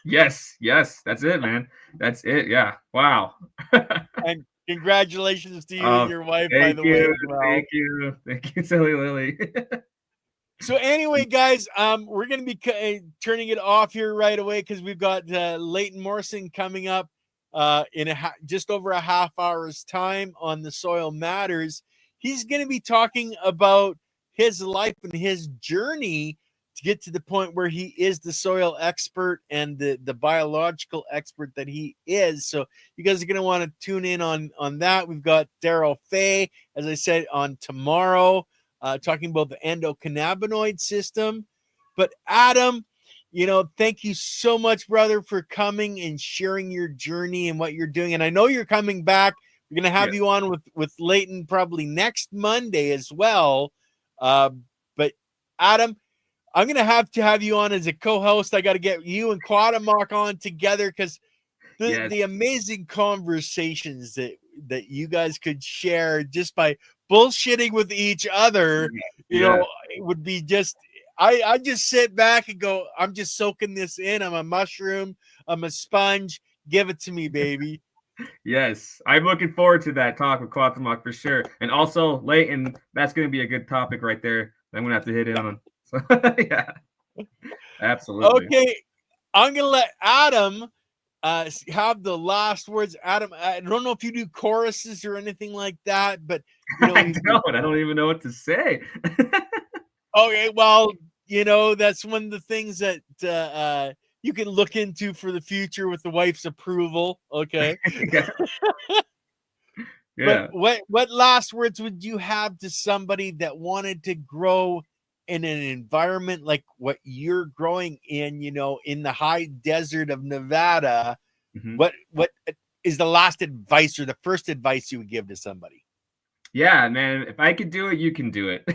Yes, that's it, man. That's it. Yeah. Wow. And congratulations to you and your wife, by the way, as well. Thank you, silly Lily. So anyway, guys, we're going to be turning it off here right away, because we've got Leighton Morrison coming up in just over a half hour's time on The Soil Matters. He's going to be talking about his life and his journey to get to the point where he is the soil expert and the biological expert that he is. So you guys are going to want to tune in on that. We've got Daryl Fay, as I said, on tomorrow, talking about the endocannabinoid system. But Adam, thank you so much, brother, for coming and sharing your journey and what you're doing. And I know you're coming back. We're going to have you on with Leighton probably next Monday as well. But Adam, I'm going to have you on as a co-host. I got to get you and Quadamock on together, because the amazing conversations that you guys could share just by bullshitting with each other, it would be just, I just sit back and go, I'm just soaking this in. I'm a mushroom. I'm a sponge. Give it to me, baby. Yes, I'm looking forward to that talk with Quadamock for sure. And also, Leighton, that's going to be a good topic right there. I'm going to have to hit it on. So, yeah, absolutely. Okay, I'm going to let Adam have the last words. Adam, I don't know if you do choruses or anything like that, but I don't even know what to say. Okay, well, that's one of the things that you can look into for the future with the wife's approval. Okay. But what last words would you have to somebody that wanted to grow in an environment like what you're growing in, in the high desert of Nevada? Mm-hmm. What is the last advice or the first advice you would give to somebody? Yeah, man, if I could do it, you can do it.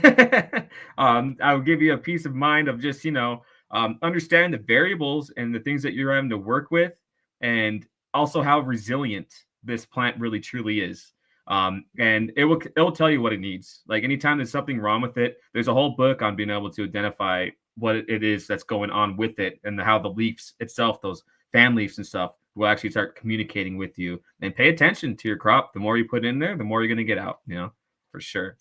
I'll give you a peace of mind of just, understanding the variables and the things that you're having to work with, and also how resilient this plant really truly is. And it will tell you what it needs. Like, anytime there's something wrong with it, there's a whole book on being able to identify what it is that's going on with it, and how the leaves itself, those fan leaves and stuff, will actually start communicating with you. And pay attention to your crop. The more you put in there, the more you're going to get out, for sure.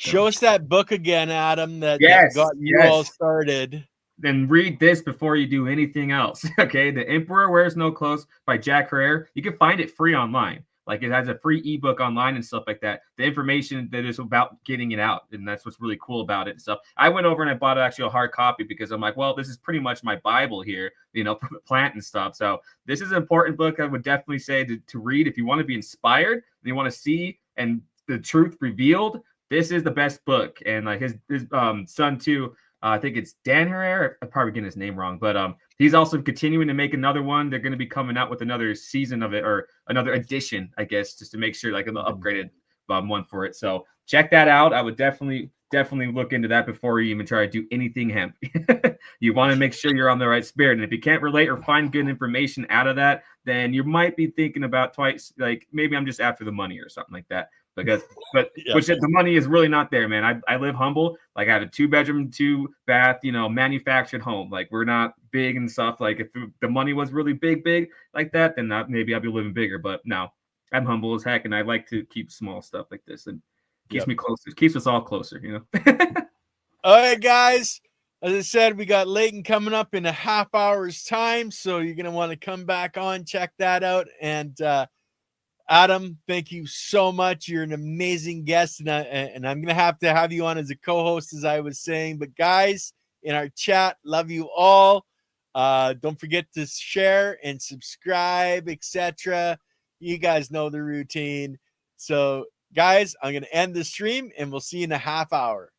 Show us that book again, Adam, that got you all started. Then read this before you do anything else. Okay. The Emperor Wears No Clothes by Jack Herrera. You can find it free online. Like it has a free ebook online and stuff like that. The information that is about getting it out. And that's what's really cool about it and stuff. I went over and I bought actually a hard copy because I'm like, well, this is pretty much my Bible here, you know, for the plant and stuff. So this is an important book I would definitely say to read if you want to be inspired and you want to see and the truth revealed. This is the best book. And like his son too, I think it's Dan Herrera. I'm probably getting his name wrong, but he's also continuing to make another one. They're going to be coming out with another season of it or another edition, I guess, just to make sure like an upgraded one for it. So check that out. I would definitely look into that before you even try to do anything hemp. You want to make sure you're on the right spirit. And if you can't relate or find good information out of that, then you might be thinking about twice, like maybe I'm just after the money or something like that. Which the money is really not there, man. I live humble. Like I have a 2-bedroom, 2-bath, you know, manufactured home. Like we're not big and stuff. Like if the money was really big like that, then maybe I'd be living bigger. But no, I'm humble as heck, and I like to keep small stuff like this, and keeps me closer. Keeps us all closer, you know. All right, guys. As I said, we got Leighton coming up in a half hour's time, so you're gonna want to come back on, check that out, and Adam, thank you so much. You're an amazing guest, and I'm going to have you on as a co-host, as I was saying. But guys, in our chat, love you all. Don't forget to share and subscribe, etc. You guys know the routine. So, guys, I'm going to end the stream, and we'll see you in a half hour.